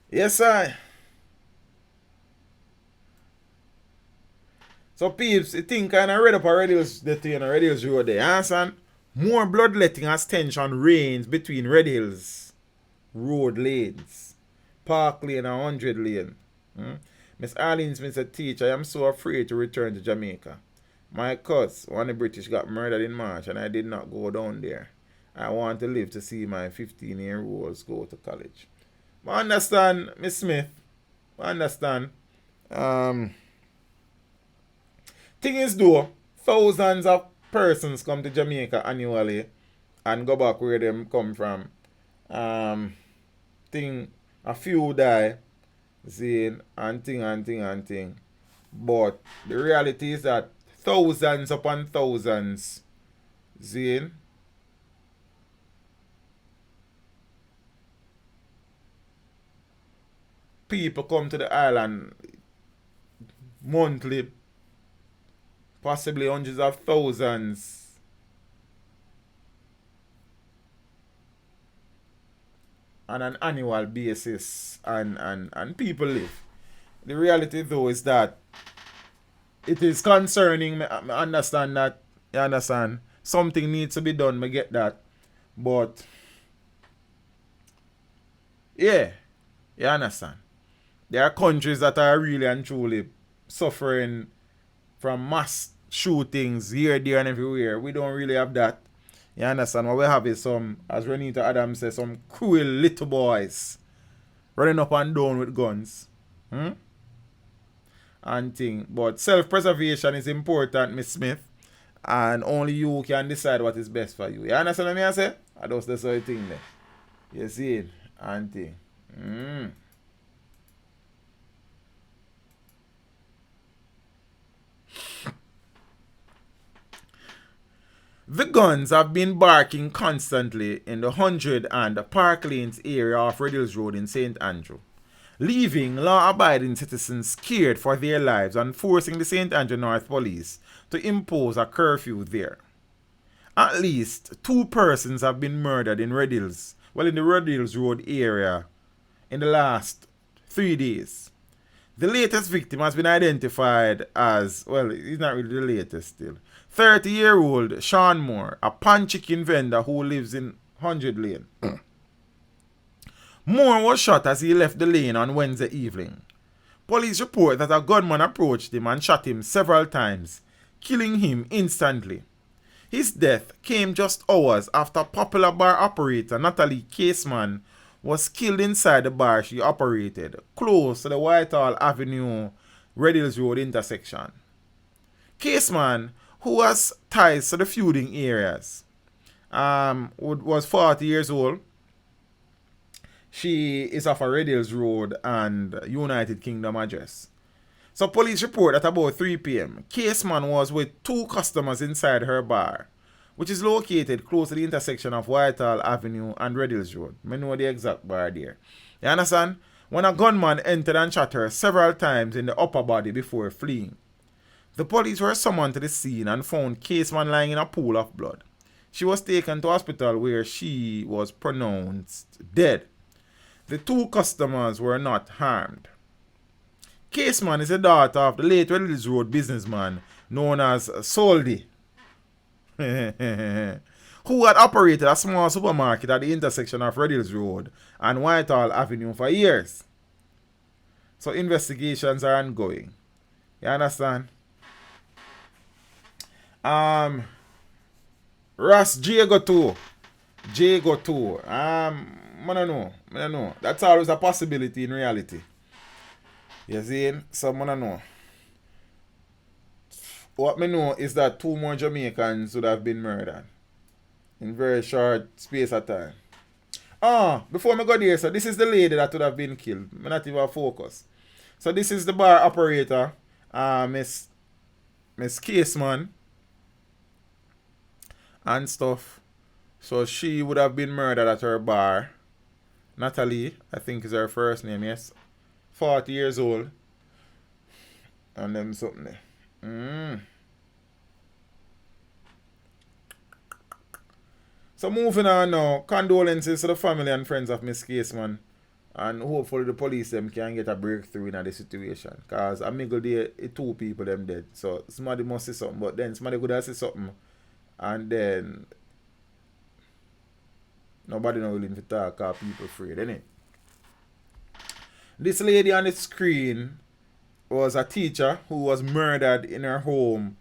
Yes, I. So peeps, you think kind of read up a radius the thing on Red Hills Road there, understand? More bloodletting as tension reigns between Red Hills road lanes, Park Lane and 100 Lane. Miss Arlene Smith said, Teach, I am so afraid to return to Jamaica. My cousin, one of the British, got murdered in March and I did not go down there. I want to live to see my 15-year-olds go to college. I understand, Miss Smith. I understand. Thing is though, thousands of persons come to Jamaica annually and go back where them come from. Thing, a few die, seeing, and thing. But the reality is that thousands upon thousands, seeing, people come to the island monthly, possibly hundreds of thousands. On an annual basis, and people live. The reality though is that it is concerning. I understand that. You understand? Something needs to be done. I get that. But yeah, you understand. There are countries that are really and truly suffering from mass shootings here, there, and everywhere. We don't really have that. You understand? What we have is some, as Renita Adams says, some cruel little boys running up and down with guns. And thing. But self-preservation is important, Miss Smith. And only you can decide what is best for you. You understand what I say? I just the sort of thing there. You see it? And thing. The guns have been barking constantly in the 100 and Park Lanes area of Red Hills Road in St. Andrew, leaving law-abiding citizens scared for their lives and forcing the St. Andrew North Police to impose a curfew there. At least 2 persons have been murdered in Red Hills, in the Red Hills Road area in the last 3 days. The latest victim has been identified as, he's not really the latest still, 30-year-old Sean Moore, a pan chicken vendor who lives in 100 Lane. Moore was shot as he left the lane on Wednesday evening. Police report that a gunman approached him and shot him several times, killing him instantly. His death came just hours after popular bar operator Natalie Caseman was killed inside the bar she operated, close to the Whitehall Avenue Red Hills Road intersection. Caseman, who has ties to the feuding areas, was 40 years old. She is of a Red Hills Road and United Kingdom address. So police report that about 3 p.m., Caseman was with 2 customers inside her bar, which is located close to the intersection of Whitehall Avenue and Red Hills Road. I know the exact bar there. You understand? When a gunman entered and shot her several times in the upper body before fleeing. The police were summoned to the scene and found Caseman lying in a pool of blood. She was taken to hospital where she was pronounced dead. The 2 customers were not harmed. Caseman is the daughter of the late Red Hills Road businessman known as Soldi, who had operated a small supermarket at the intersection of Red Hills Road and Whitehall Avenue for years. So investigations are ongoing. You understand? Ross J go too. I don't know. That's always a possibility in reality. You see? So I don't know. What I know is that 2 more Jamaicans would have been murdered in very short space of time. Before I go there, so this is the lady that would have been killed. I'm not even focus. So this is the bar operator, Miss Caseman and stuff. So she would have been murdered at her bar. Natalie, I think is her first name, yes. 40 years old. And them something there. So moving on now, condolences to the family and friends of Miss Case, man. And hopefully the police them can get a breakthrough in this situation. Because I mingle there, 2 people them dead. So somebody must say something, but then somebody could have say something. And then nobody not willing to talk because people afraid, innit? This lady on the screen was a teacher who was murdered in her home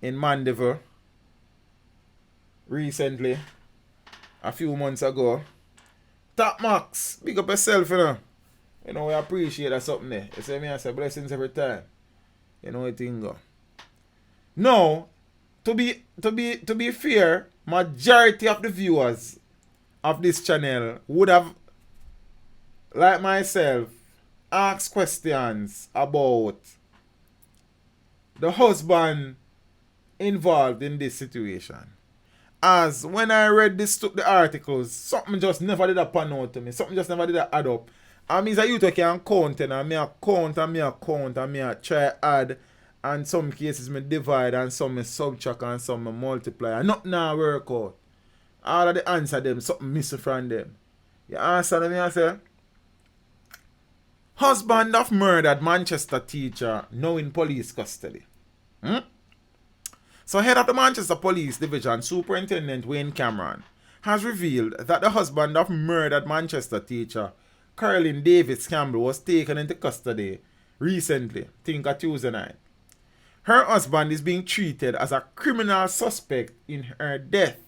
in Mandeville recently, a few months ago. Top Max, big up yourself, you know. You know, we appreciate that something there. You see me, I say blessings every time. You know what thing go. Now, to be fair, majority of the viewers of this channel would have, like myself, asked questions about the husband involved in this situation. As when I read the articles, something just never did a pan out to me. Something just never did a add up. I mean, you can count and me a count and me a count and me a try add. And some cases me divide and some me subtract and some me multiply. And nothing now work out. All of the answer them, something missing from them. You answer me and say, husband of murdered Manchester teacher now in police custody. So head of the Manchester Police Division, Superintendent Wayne Cameron, has revealed that the husband of murdered Manchester teacher Caroline Davis Campbell was taken into custody recently, think a Tuesday night. Her husband is being treated as a criminal suspect in her death.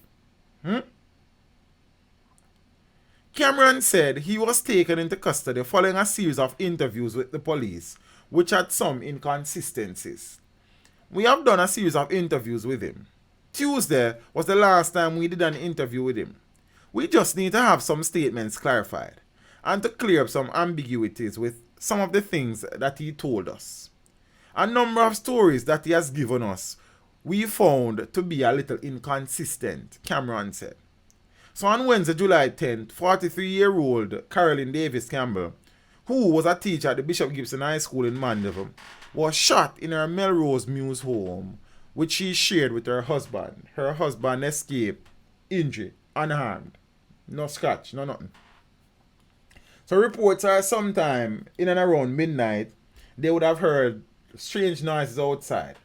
Cameron said he was taken into custody following a series of interviews with the police, which had some inconsistencies. We have done a series of interviews with him. Tuesday was the last time we did an interview with him. We just need to have some statements clarified and to clear up some ambiguities with some of the things that he told us. A number of stories that he has given us we found to be a little inconsistent, Cameron said. So on Wednesday, July 10th, 43-year-old Caroline Davis Campbell, who was a teacher at the Bishop Gibson High School in Mandeville, was shot in her Melrose Mews home, which she shared with her husband. Her husband escaped injured, unharmed. No scratch, no nothing. So reports are sometime in and around midnight, they would have heard strange noises outside.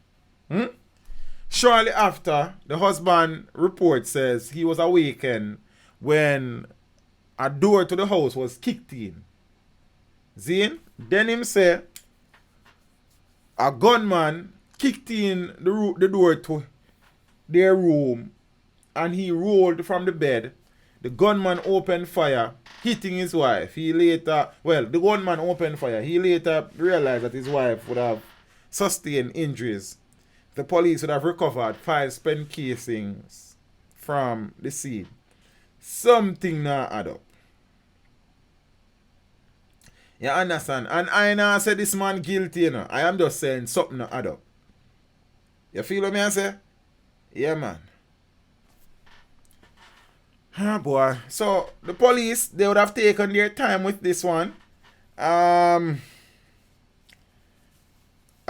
Shortly after, the husband report says he was awakened when a door to the house was kicked in. Zane, then him say a gunman kicked in the door to their room and he rolled from the bed. The gunman opened fire, hitting his wife. The gunman opened fire. He later realized that his wife would have sustained injuries. The police would have recovered 5 spent casings from the scene. Something not add up. You understand? And I now say this man guilty, you know. I am just saying something not add up. You feel what me I say? Yeah, man. Boy. So, the police, they would have taken their time with this one. I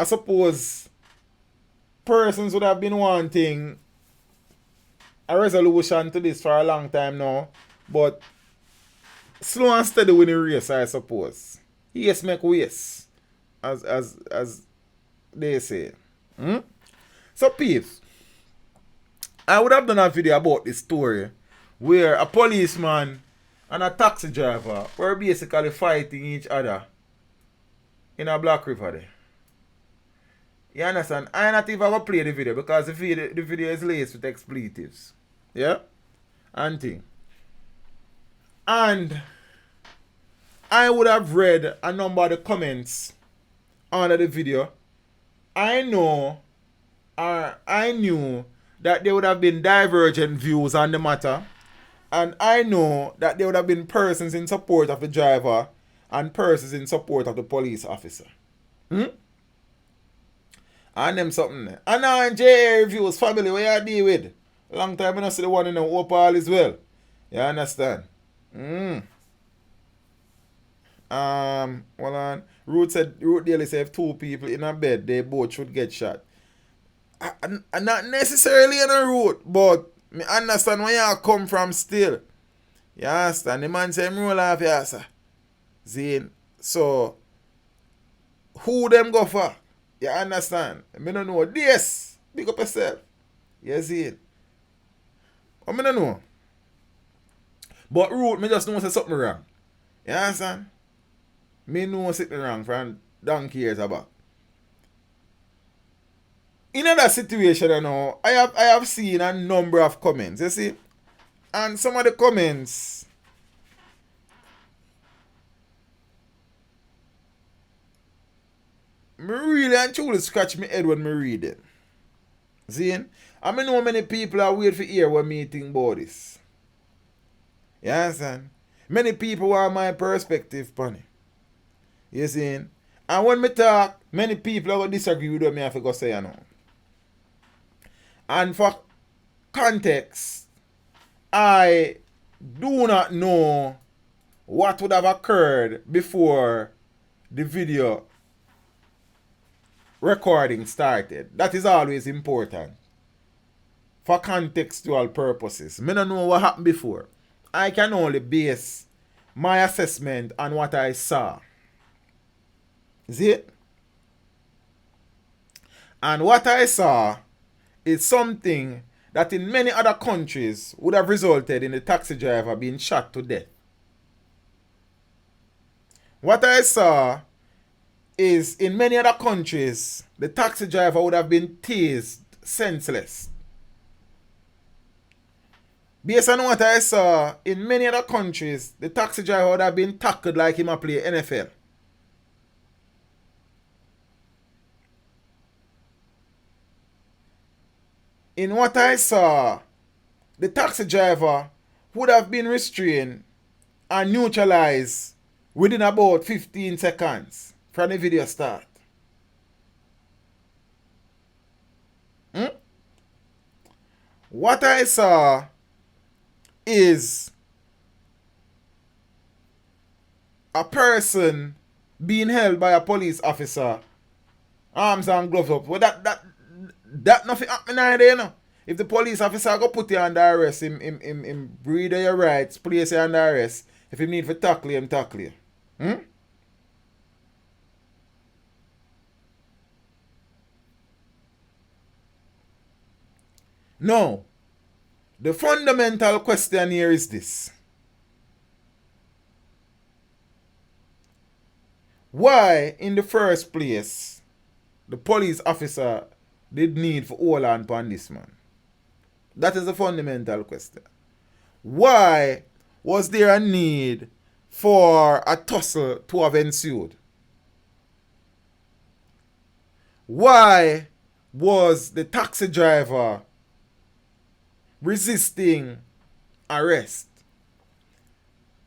suppose persons would have been wanting a resolution to this for a long time now. But slow and steady winning race, I suppose. Yes, make waste, as they say. So, peeps, I would have done a video about this story where a policeman and a taxi driver were basically fighting each other in a Black River there. You understand? I not even going to play the video because the video is laced with expletives. Yeah? And thing. And I would have read a number of the comments under the video. I knew that there would have been divergent views on the matter. And I know that there would have been persons in support of the driver and persons in support of the police officer. And them something there. And now in JA Reviews family, where you deal with? Long time I don't see the one in the Opal as well. You understand? Hold on. Root Daily said if 2 people in a bed, they both should get shot. Not necessarily in a route, but Me understand where you come from still. You understand? The man say him roll off here, sir. Zine. So, who them go for? You understand? Me don't know. This. Big up yourself. You see it? I don't know. But root, me just know say something wrong. You understand? Me know something wrong from donkey years back. In that situation, you know, I have seen a number of comments, you see? And some of the comments me really and truly scratch my head when me read it. See? I know many people are waiting for hear what me think about this. You understand? Many people want my perspective on it. You see? And when me talk, many people are going to disagree with what me have to go say, you know. And for context, I do not know what would have occurred before the video recording started. That is always important. For contextual purposes. I don't know what happened before. I can only base my assessment on what I saw. See it? And what I saw is something that in many other countries would have resulted in the taxi driver being shot to death. What I saw is in many other countries, the taxi driver would have been tased senseless. Based on what I saw, in many other countries, the taxi driver would have been tackled like him a play NFL. In what I saw, the taxi driver would have been restrained and neutralized within about 15 seconds from the video start. What I saw is a person being held by a police officer, arms and gloves up. Well, that nothing happening there, you know. If the police officer go put you under arrest, him breathe your rights, place you under arrest. If he need to tackle you, him tackle you. No. The fundamental question here is this. Why, in the first place, the police officer did need for hold on upon this man? That is the fundamental question. Why was there a need for a tussle to have ensued? Why was the taxi driver resisting arrest?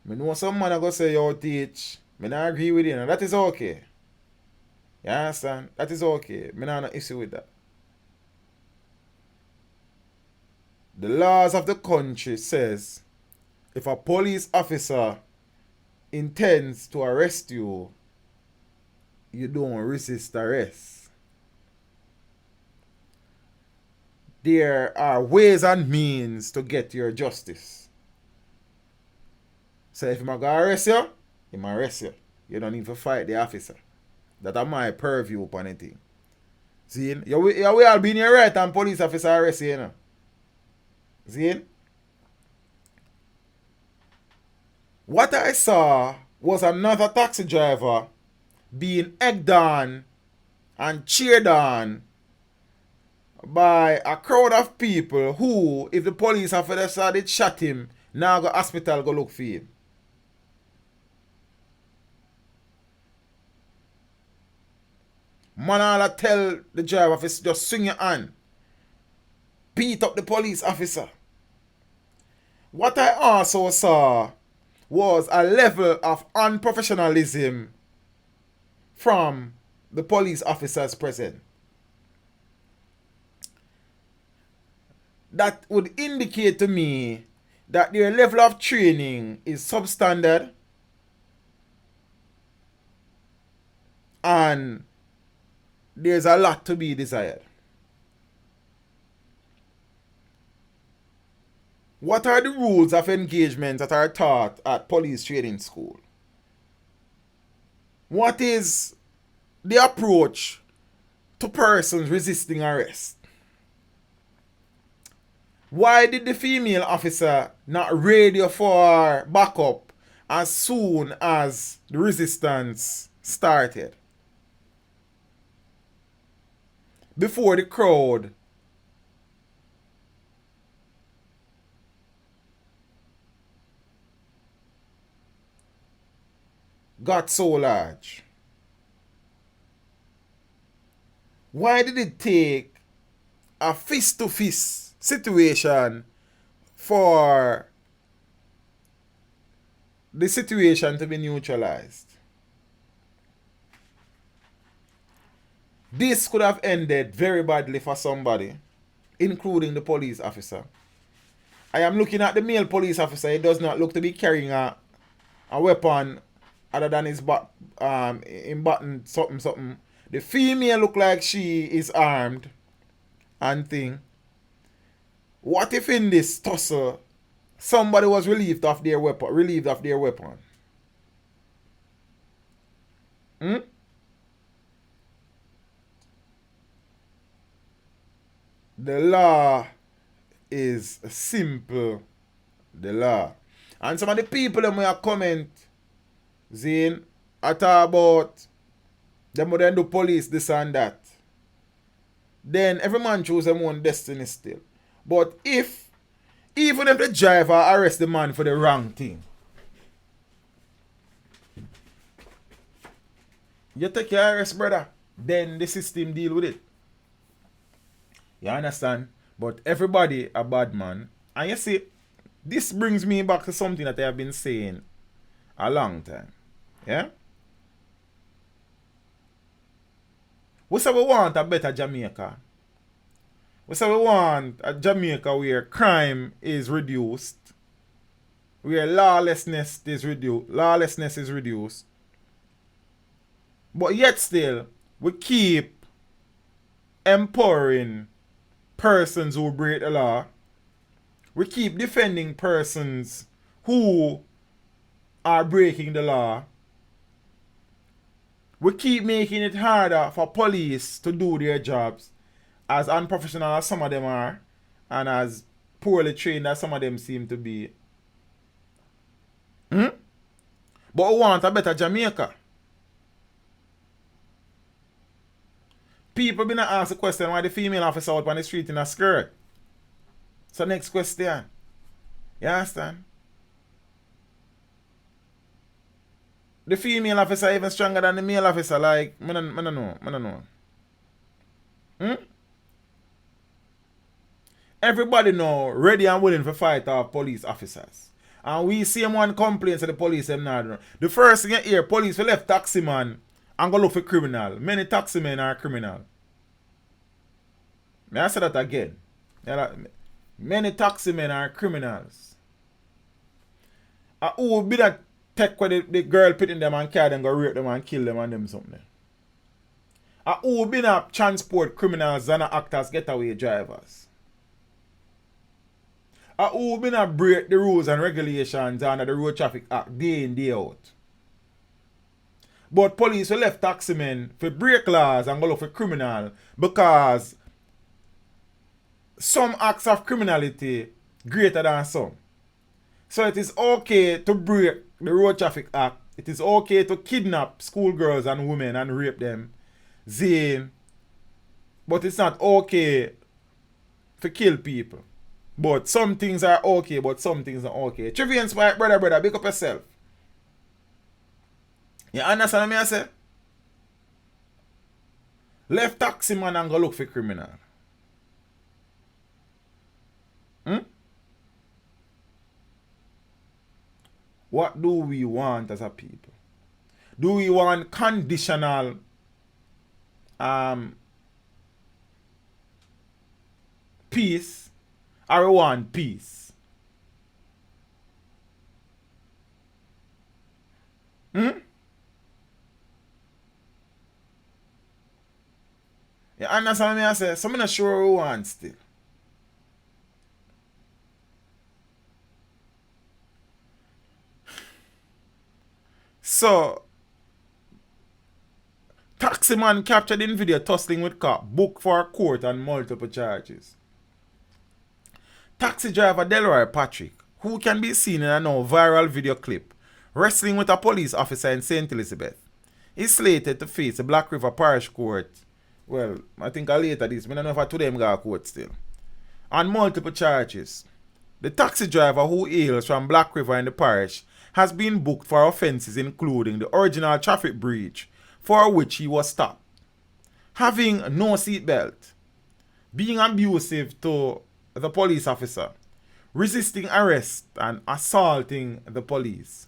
I know some man are going to say, yo, teach. I don't agree with you. That is okay. You understand? That is okay. I don't have no issue with that. The laws of the country says if a police officer intends to arrest you, you don't resist arrest. There are ways and means to get your justice. So if I'm going to arrest you, I'm going to arrest you. You don't need to fight the officer. That's my purview upon anything. See, you all be in your right and police officer arrest you, you know. See? What I saw was another taxi driver being egged on and cheered on by a crowd of people who, if the police officer did shot him, now go hospital go look for him. Man all tell the driver just swing your hand. Beat up the police officer. What I also saw was a level of unprofessionalism from the police officers present. That would indicate to me that their level of training is substandard and there's a lot to be desired. What are the rules of engagement that are taught at police training school? What is the approach to persons resisting arrest? Why did the female officer not radio for backup as soon as the resistance started? Before the crowd got so large? Why did it take a fist-to-fist situation for the situation to be neutralized? This could have ended very badly for somebody, including the police officer. I am looking at the male police officer. He does not look to be carrying a weapon other than his in button something. The female look like she is armed and thing. What if in this tussle somebody was relieved of their weapon? The law is simple. The law. And some of the people that may comment, Zane, I talk about them would do police this and that. Then every man choose their own destiny still. But even if the driver arrest the man for the wrong thing, you take your arrest, brother, then the system deal with it. You understand? But everybody a bad man. And you see, this brings me back to something that I have been saying a long time. Yeah? We say we want a better Jamaica. We say we want a Jamaica where crime is reduced, where lawlessness is reduced. But yet still, we keep empowering persons who break the law. We keep defending persons who are breaking the law. We keep making it harder for police to do their jobs, as unprofessional as some of them are, and as poorly trained as some of them seem to be. But we want a better Jamaica. People been asked the question why the female officer out on the street in a skirt. So next question. You understand? The female officer even stronger than the male officer. Like, I don't know. Everybody now ready and willing to fight our police officers. And we see one complaint to the police them now. The first thing you hear, police will left Taximan and go look for criminal. Many taximen are criminal. May I say that again? Many taximen are criminals. Who be that tech where the girl put in them and carry them, go rape them and kill them and them something? Who been up transport criminals and actors getaway drivers? Who been up break the rules and regulations under the Road Traffic Act day in, day out? But police will left taximen for break laws and go look for criminal because some acts of criminality greater than some. So it is okay to break the Road Traffic Act. It is okay to kidnap schoolgirls and women and rape them. Zane. But it's not okay to kill people. But some things are okay, but some things are okay. Trivian Spike, brother, pick up yourself. You understand what I say? Left Taximan and go look for criminal. What do we want as a people? Do we want conditional peace, or we want peace? You understand what I say? So I'm not sure we want still. So, Taximan captured in video tussling with cop, booked for court on multiple charges. Taxi driver Delroy Patrick, who can be seen in a now viral video clip, wrestling with a police officer in St. Elizabeth, is slated to face the Black River Parish Court. Well, I think later this, I don't know if today I'm going to court still. On multiple charges. The taxi driver who hails from Black River in the parish has been booked for offences including the original traffic breach for which he was stopped, having no seatbelt, being abusive to the police officer, resisting arrest and assaulting the police.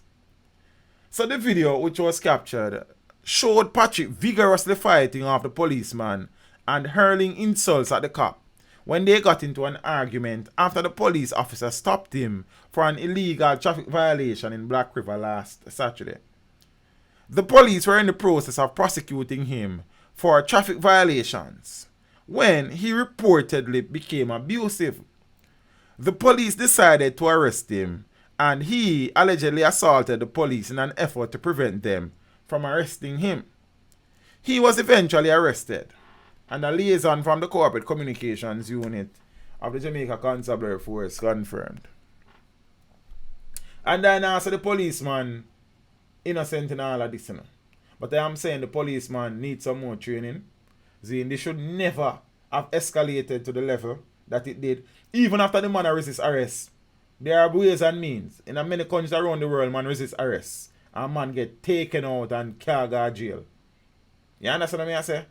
So the video, which was captured, showed Patrick vigorously fighting off the policeman and hurling insults at the cop when they got into an argument after the police officer stopped him for an illegal traffic violation in Black River last Saturday. The police were in the process of prosecuting him for traffic violations when he reportedly became abusive. The police decided to arrest him, and he allegedly assaulted the police in an effort to prevent them from arresting him. He was eventually arrested, and a liaison from the Corporate Communications Unit of the Jamaica Constabulary Force confirmed. And then also the policeman innocent in all of this, you know. But I am saying the policeman needs some more training. They should never have escalated to the level that it did. Even after the man resists arrest, there are ways and means. In many countries around the world, man resists arrest. And man get taken out and can't go to jail. You understand what I say?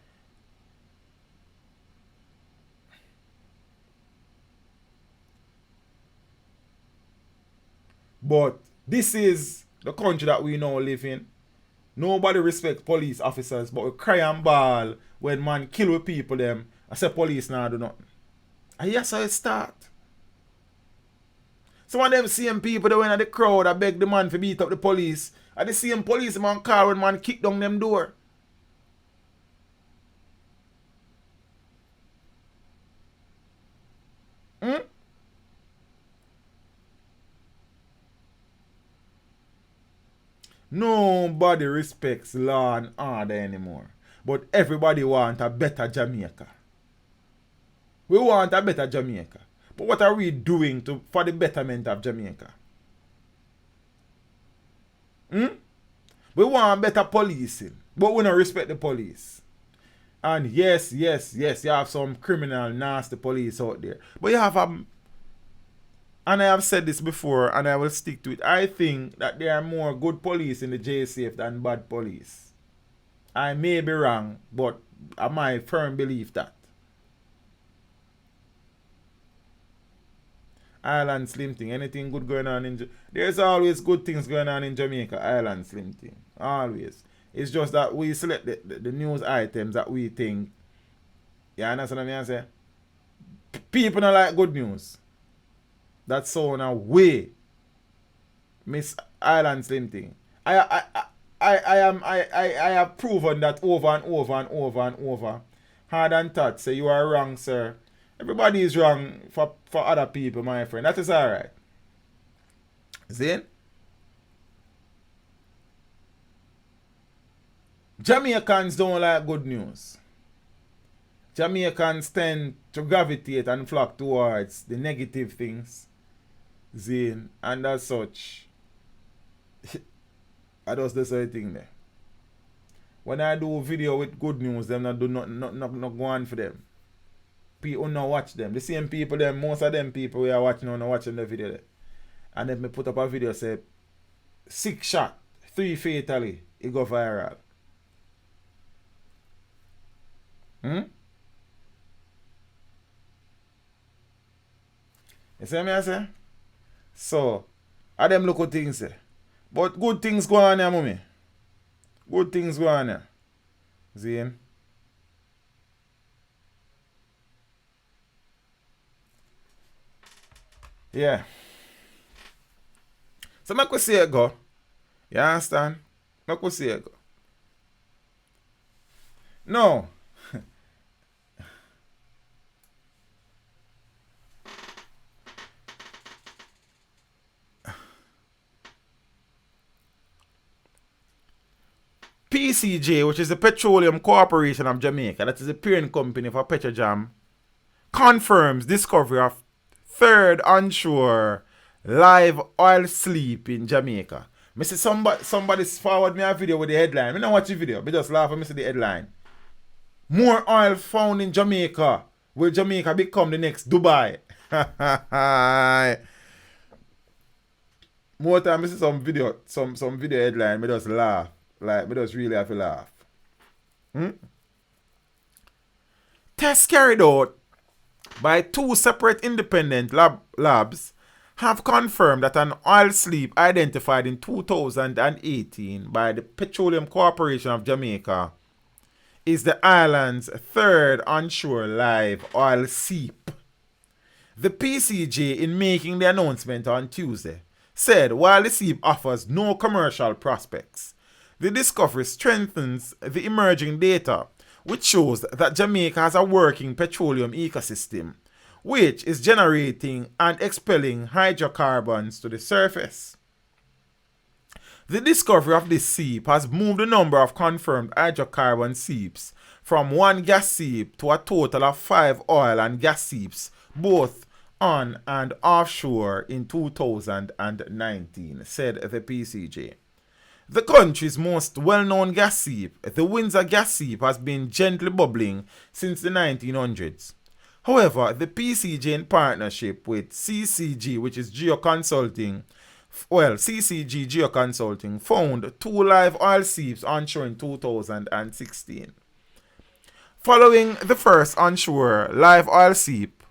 But this is the country that we now live in. Nobody respects police officers, but we cry and bawl when man kill with people them. I say police now do nothing. And yes, how it start. Some of them same people that went at the crowd that beg the man to beat up the police. And the same policeman call when man kick down them door. Nobody respects law and order anymore. But everybody want a better Jamaica. We want a better Jamaica. But what are we doing for the betterment of Jamaica? We want better policing. But we don't respect the police. And yes, you have some criminal, nasty police out there. But you have and I have said this before and I will stick to it. I think that there are more good police in the JCF than bad police. I may be wrong, but I my firm belief that. Island Slim Thing. Anything good going on in there's always good things going on in Jamaica. Island Slim Thing. Always. It's just that we select the news items that we think. You understand what I say? People don't like good news. That's so in a way. Miss Island Slim Thing. I have proven that over and over and over and over. Hard and thought say you are wrong, sir. Everybody is wrong for other people, my friend. That is alright. See? Jamaicans don't like good news. Jamaicans tend to gravitate and flock towards the negative things. See? And as such, I just the same thing there. When I do a video with good news, them not do not go on for them. People not watch them. The same people, them, most of them people we are watching on watching the video there. And then me put up a video say 6 shot, 3 fatally, it go viral. You see me I say? So, I them look at things there. But good things go on here, mommy. Good things go on here. See him? Yeah. So make we see it go. You understand? Make we see it go. No. PCJ, which is the Petroleum Corporation of Jamaica, that is the parent company for Petrojam, confirms discovery of third onshore live oil sleep in Jamaica. I see somebody forward me a video with the headline. I don't watch the video, I just laugh and I see the headline. More oil found in Jamaica. Will Jamaica become the next Dubai? More time I see some video headline, I just laugh. Like, I just really have to laugh. Tests carried out by two separate independent labs have confirmed that an oil sleep identified in 2018 by the Petroleum Corporation of Jamaica is the island's third onshore live oil seep. The PCJ, in making the announcement on Tuesday, said while the seep offers no commercial prospects, the discovery strengthens the emerging data, which shows that Jamaica has a working petroleum ecosystem, which is generating and expelling hydrocarbons to the surface. The discovery of this seep has moved the number of confirmed hydrocarbon seeps from one gas seep to a total of 5 oil and gas seeps, both on and offshore in 2019, said the PCJ. The country's most well-known gas seep, the Windsor gas seep, has been gently bubbling since the 1900s. However, the PCJ, in partnership with CCG, which is CCG Geoconsulting, found 2 live oil seeps onshore in 2016. Following the first onshore live oil seep,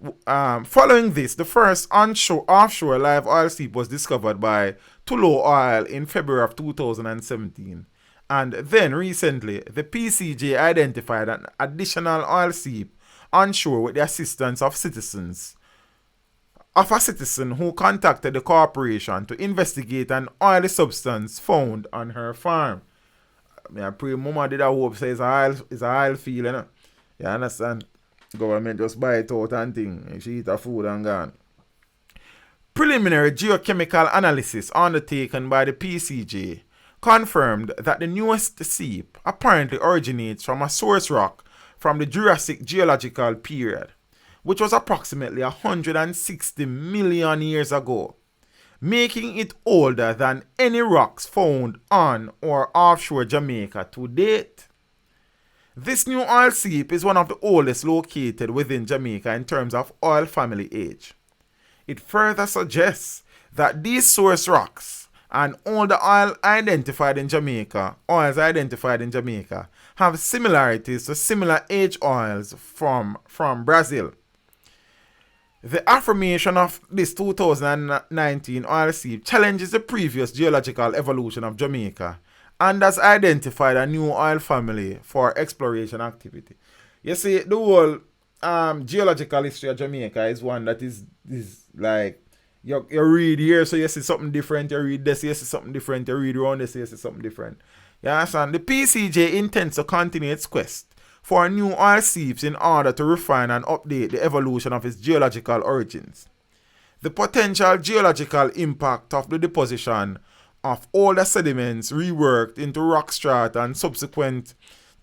the first offshore live oil seep was discovered by Tullow Oil in February of 2017. And then recently, the PCJ identified an additional oil seep onshore with the assistance of a citizen who contacted the corporation to investigate an oily substance found on her farm. I pray Mama did a hope say it's a oil field, you know? You understand? Government just buy it out and thing. She eat her food and gone. Preliminary geochemical analysis undertaken by the PCJ confirmed that the newest seep apparently originates from a source rock from the Jurassic geological period, which was approximately 160 million years ago, making it older than any rocks found on or offshore Jamaica to date. This new oil seep is one of the oldest located within Jamaica in terms of oil family age. It further suggests that these source rocks and all the oils identified in Jamaica have similarities to similar age oils from Brazil. The affirmation of this 2019 oil seep challenges the previous geological evolution of Jamaica and has identified a new oil family for exploration activity. You see, the whole geological history of Jamaica is one that is like, you read here, so you see something different, you read this, you see something different, you read around this, you see something different. You understand? The PCJ intends to continue its quest for new oil seeps in order to refine and update the evolution of its geological origins. The potential geological impact of the deposition of older sediments reworked into rock strata and subsequent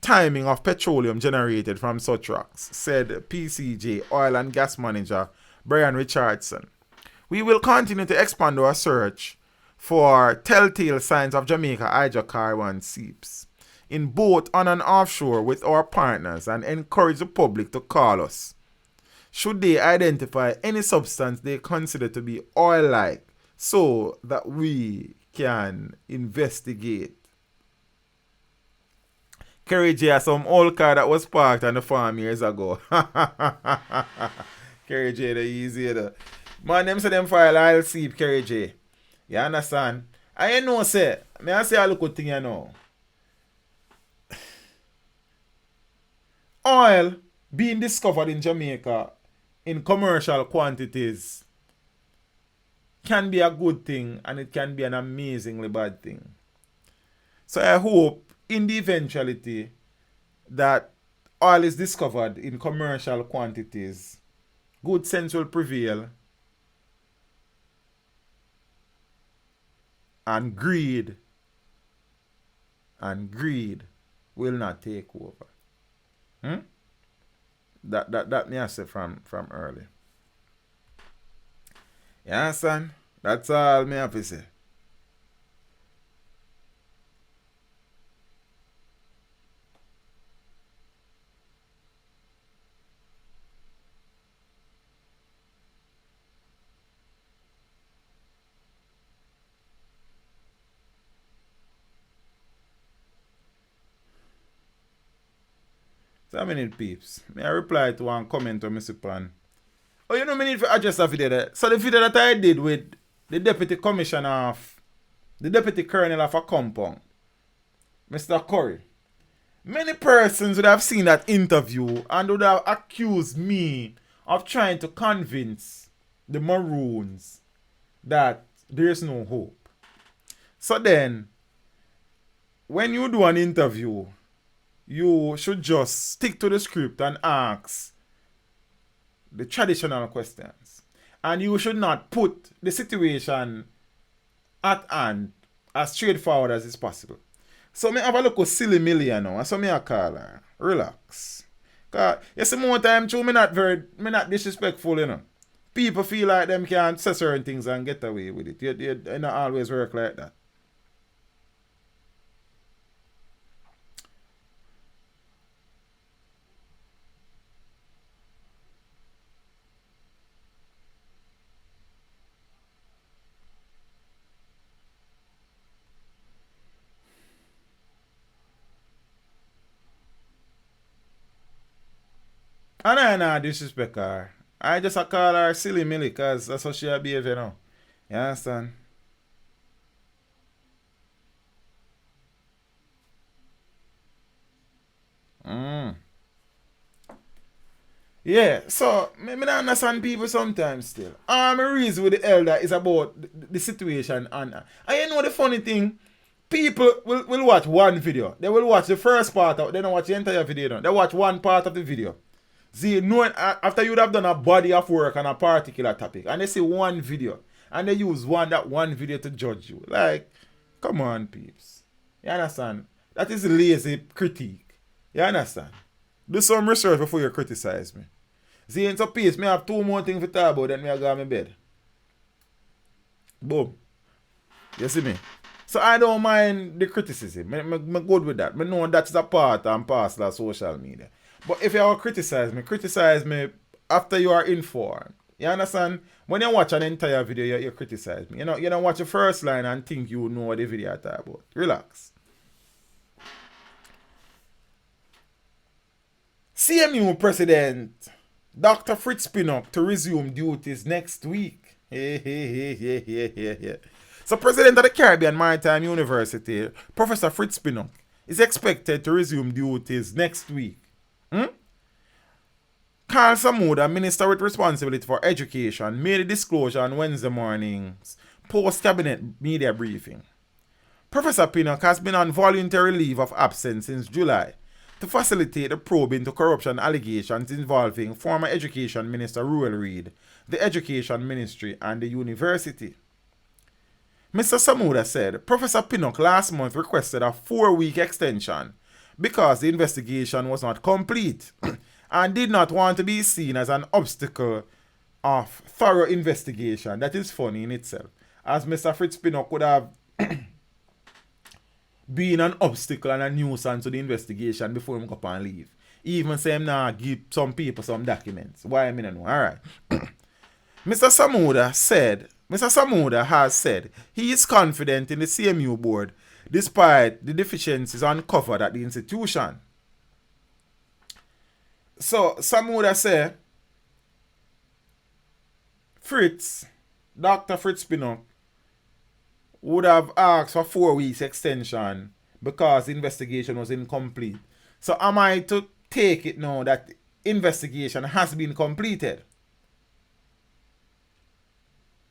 timing of petroleum generated from such rocks, said PCJ Oil and Gas Manager Brian Richardson. We will continue to expand our search for telltale signs of Jamaica hydrocarbon seeps in both on and offshore with our partners and encourage the public to call us should they identify any substance they consider to be oil-like so that we can investigate. Kerry J has some old car that was parked on the farm years ago. Kerry J, the easy though. Man, them say them file I'll see Kerry J. You understand? I know say, I say a look thing you know. Oil being discovered in Jamaica in commercial quantities can be a good thing and it can be an amazingly bad thing. So I hope in the eventuality that oil is discovered in commercial quantities, good sense will prevail and greed and greed will not take over. That me I say from early. You understand? That's all me have to say. So how many peeps? May I reply to one comment on Mr. Pan? Oh, you know me need to adjust that video there. So the video that I did with the deputy commissioner of the deputy colonel of a compound, Mr. Curry. Many persons would have seen that interview and would have accused me of trying to convince the Maroons that there is no hope. So then, when you do an interview, you should just stick to the script and ask the traditional questions. And you should not put the situation at hand as straightforward as is possible. So me have a look at silly million now. So me a call her. Relax. Cause you see more time too, me not disrespectful, you know. People feel like them can't say certain things and get away with it. You not always work like that. And I not disrespect her. I just call her silly Millie because that's how she behave, you know. You understand? Yeah, so me not understand people sometimes still. My reason with the elder is about the situation and you know the funny thing, people will watch one video. They will watch the first part of, they don't watch the entire video. No. They watch one part of the video. See, knowing after you would have done a body of work on a particular topic, and they see one video, and they use that one video to judge you. Like, come on, peeps. You understand? That is lazy critique. You understand? Do some research before you criticize me. See, in some peace, me have 2 more things to talk about, then me I go to my bed. Boom. You see me? So I don't mind the criticism. I'm good with that. I know that's a part and parcel of social media. But if you criticize me after you are informed. You understand? When you watch an entire video, you criticize me. You know, you don't watch the first line and think you know what the video I talk about. Relax. CMU President Dr. Fritz Pinnock to resume duties next week. So President of the Caribbean Maritime University, Professor Fritz Pinnock, is expected to resume duties next week. Carl Samuda, Minister with responsibility for education, made a disclosure on Wednesday morning's post-cabinet media briefing. Professor Pinnock has been on voluntary leave of absence since July to facilitate the probe into corruption allegations involving former Education Minister Ruel Reid, the Education Ministry, and the university. Mr. Samuda said Professor Pinnock last month requested a 4-week extension because the investigation was not complete and did not want to be seen as an obstacle of thorough investigation. That is funny in itself, as Mr. Fritz Pinnock could have been an obstacle and a nuisance to the investigation before him go up and leave. Even say him now give some people some documents. Why I mean I know. Alright. Mr. Samuda has said he is confident in the CMU board despite the deficiencies uncovered at the institution. So Samuda said Dr. Fritz Pinnock would have asked for 4 weeks extension because the investigation was incomplete. So am I to take it now that the investigation has been completed?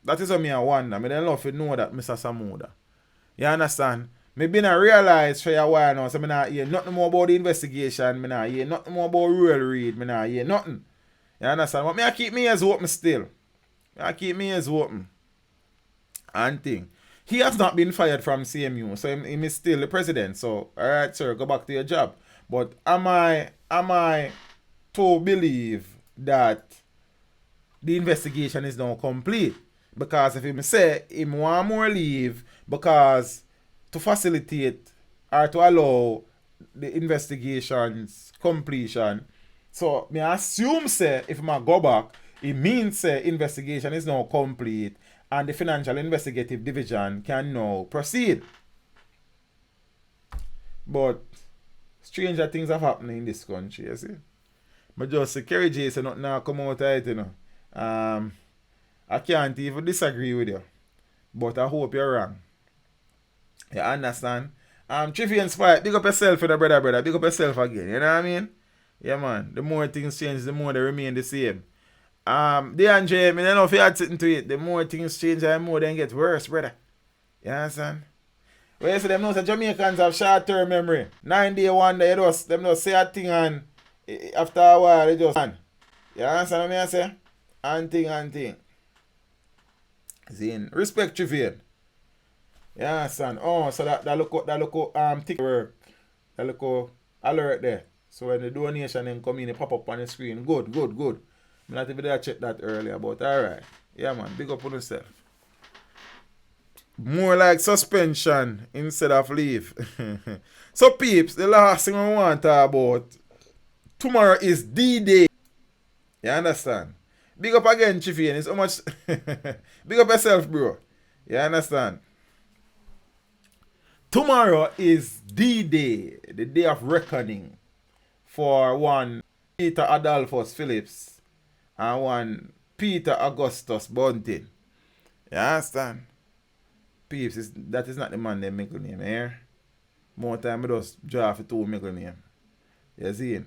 That is what me I wonder. I don't love to know that, Mr. Samuda. You understand? Me been a realize for a while now, so I not hear nothing more about the investigation, I not hear nothing more about Ruel Reid, I not hear nothing. You understand? But me I keep me ears open still. I keep me ears open. And thing. He has not been fired from CMU, so he is still the president. So, all right, sir, go back to your job. But am I to believe that the investigation is now complete? Because if him say him want more leave because to facilitate or to allow the investigation's completion. So me assume say if I go back, it means say investigation is now complete and the Financial Investigative Division can now proceed. But stranger things have happened in this country, you see. But just security J say nothing now come out of it, you know. I can't even disagree with you. But I hope you're wrong. You understand? Trivian Spy, big up yourself for the brother. Big up yourself again. You know what I mean? Yeah, man. The more things change, the more they remain the same. DeAndre, I don't know if you had sitting to it. The more things change, the more they get worse, brother. You understand? Well, you see, them know that Jamaicans have short-term memory. 9-day wonder, you just, them know say a thing and after a while, they just... You understand what I say? And thing. Zin. Respect Trivian. You understand? Oh, so that look tick work. That look alert there. So when the donation then come in, it pop up on the screen. Good. I'm not even there check that earlier, but alright. Yeah, man, big up on yourself. More like suspension instead of leave. So peeps, the last thing I want to talk about, tomorrow is D-Day. You understand? Big up again, Chifian. It's so much. Big up yourself, bro. You understand? Tomorrow is D-Day, the day of reckoning for one Peter Adolphus Phillips and one Peter Augustus Bunting. You understand? Peeps, that is not the man named middle name here. More time I just draw for two middle name. You see?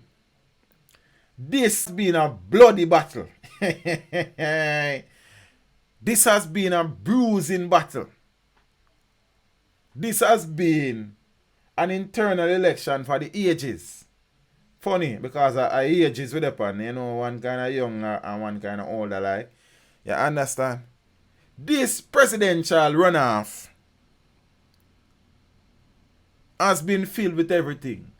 This has been a bloody battle. This has been a bruising battle. This has been an internal election for the ages. Funny, because our ages with upon, you know, one kind of younger and one kind of older, like. You understand? This presidential runoff has been filled with everything.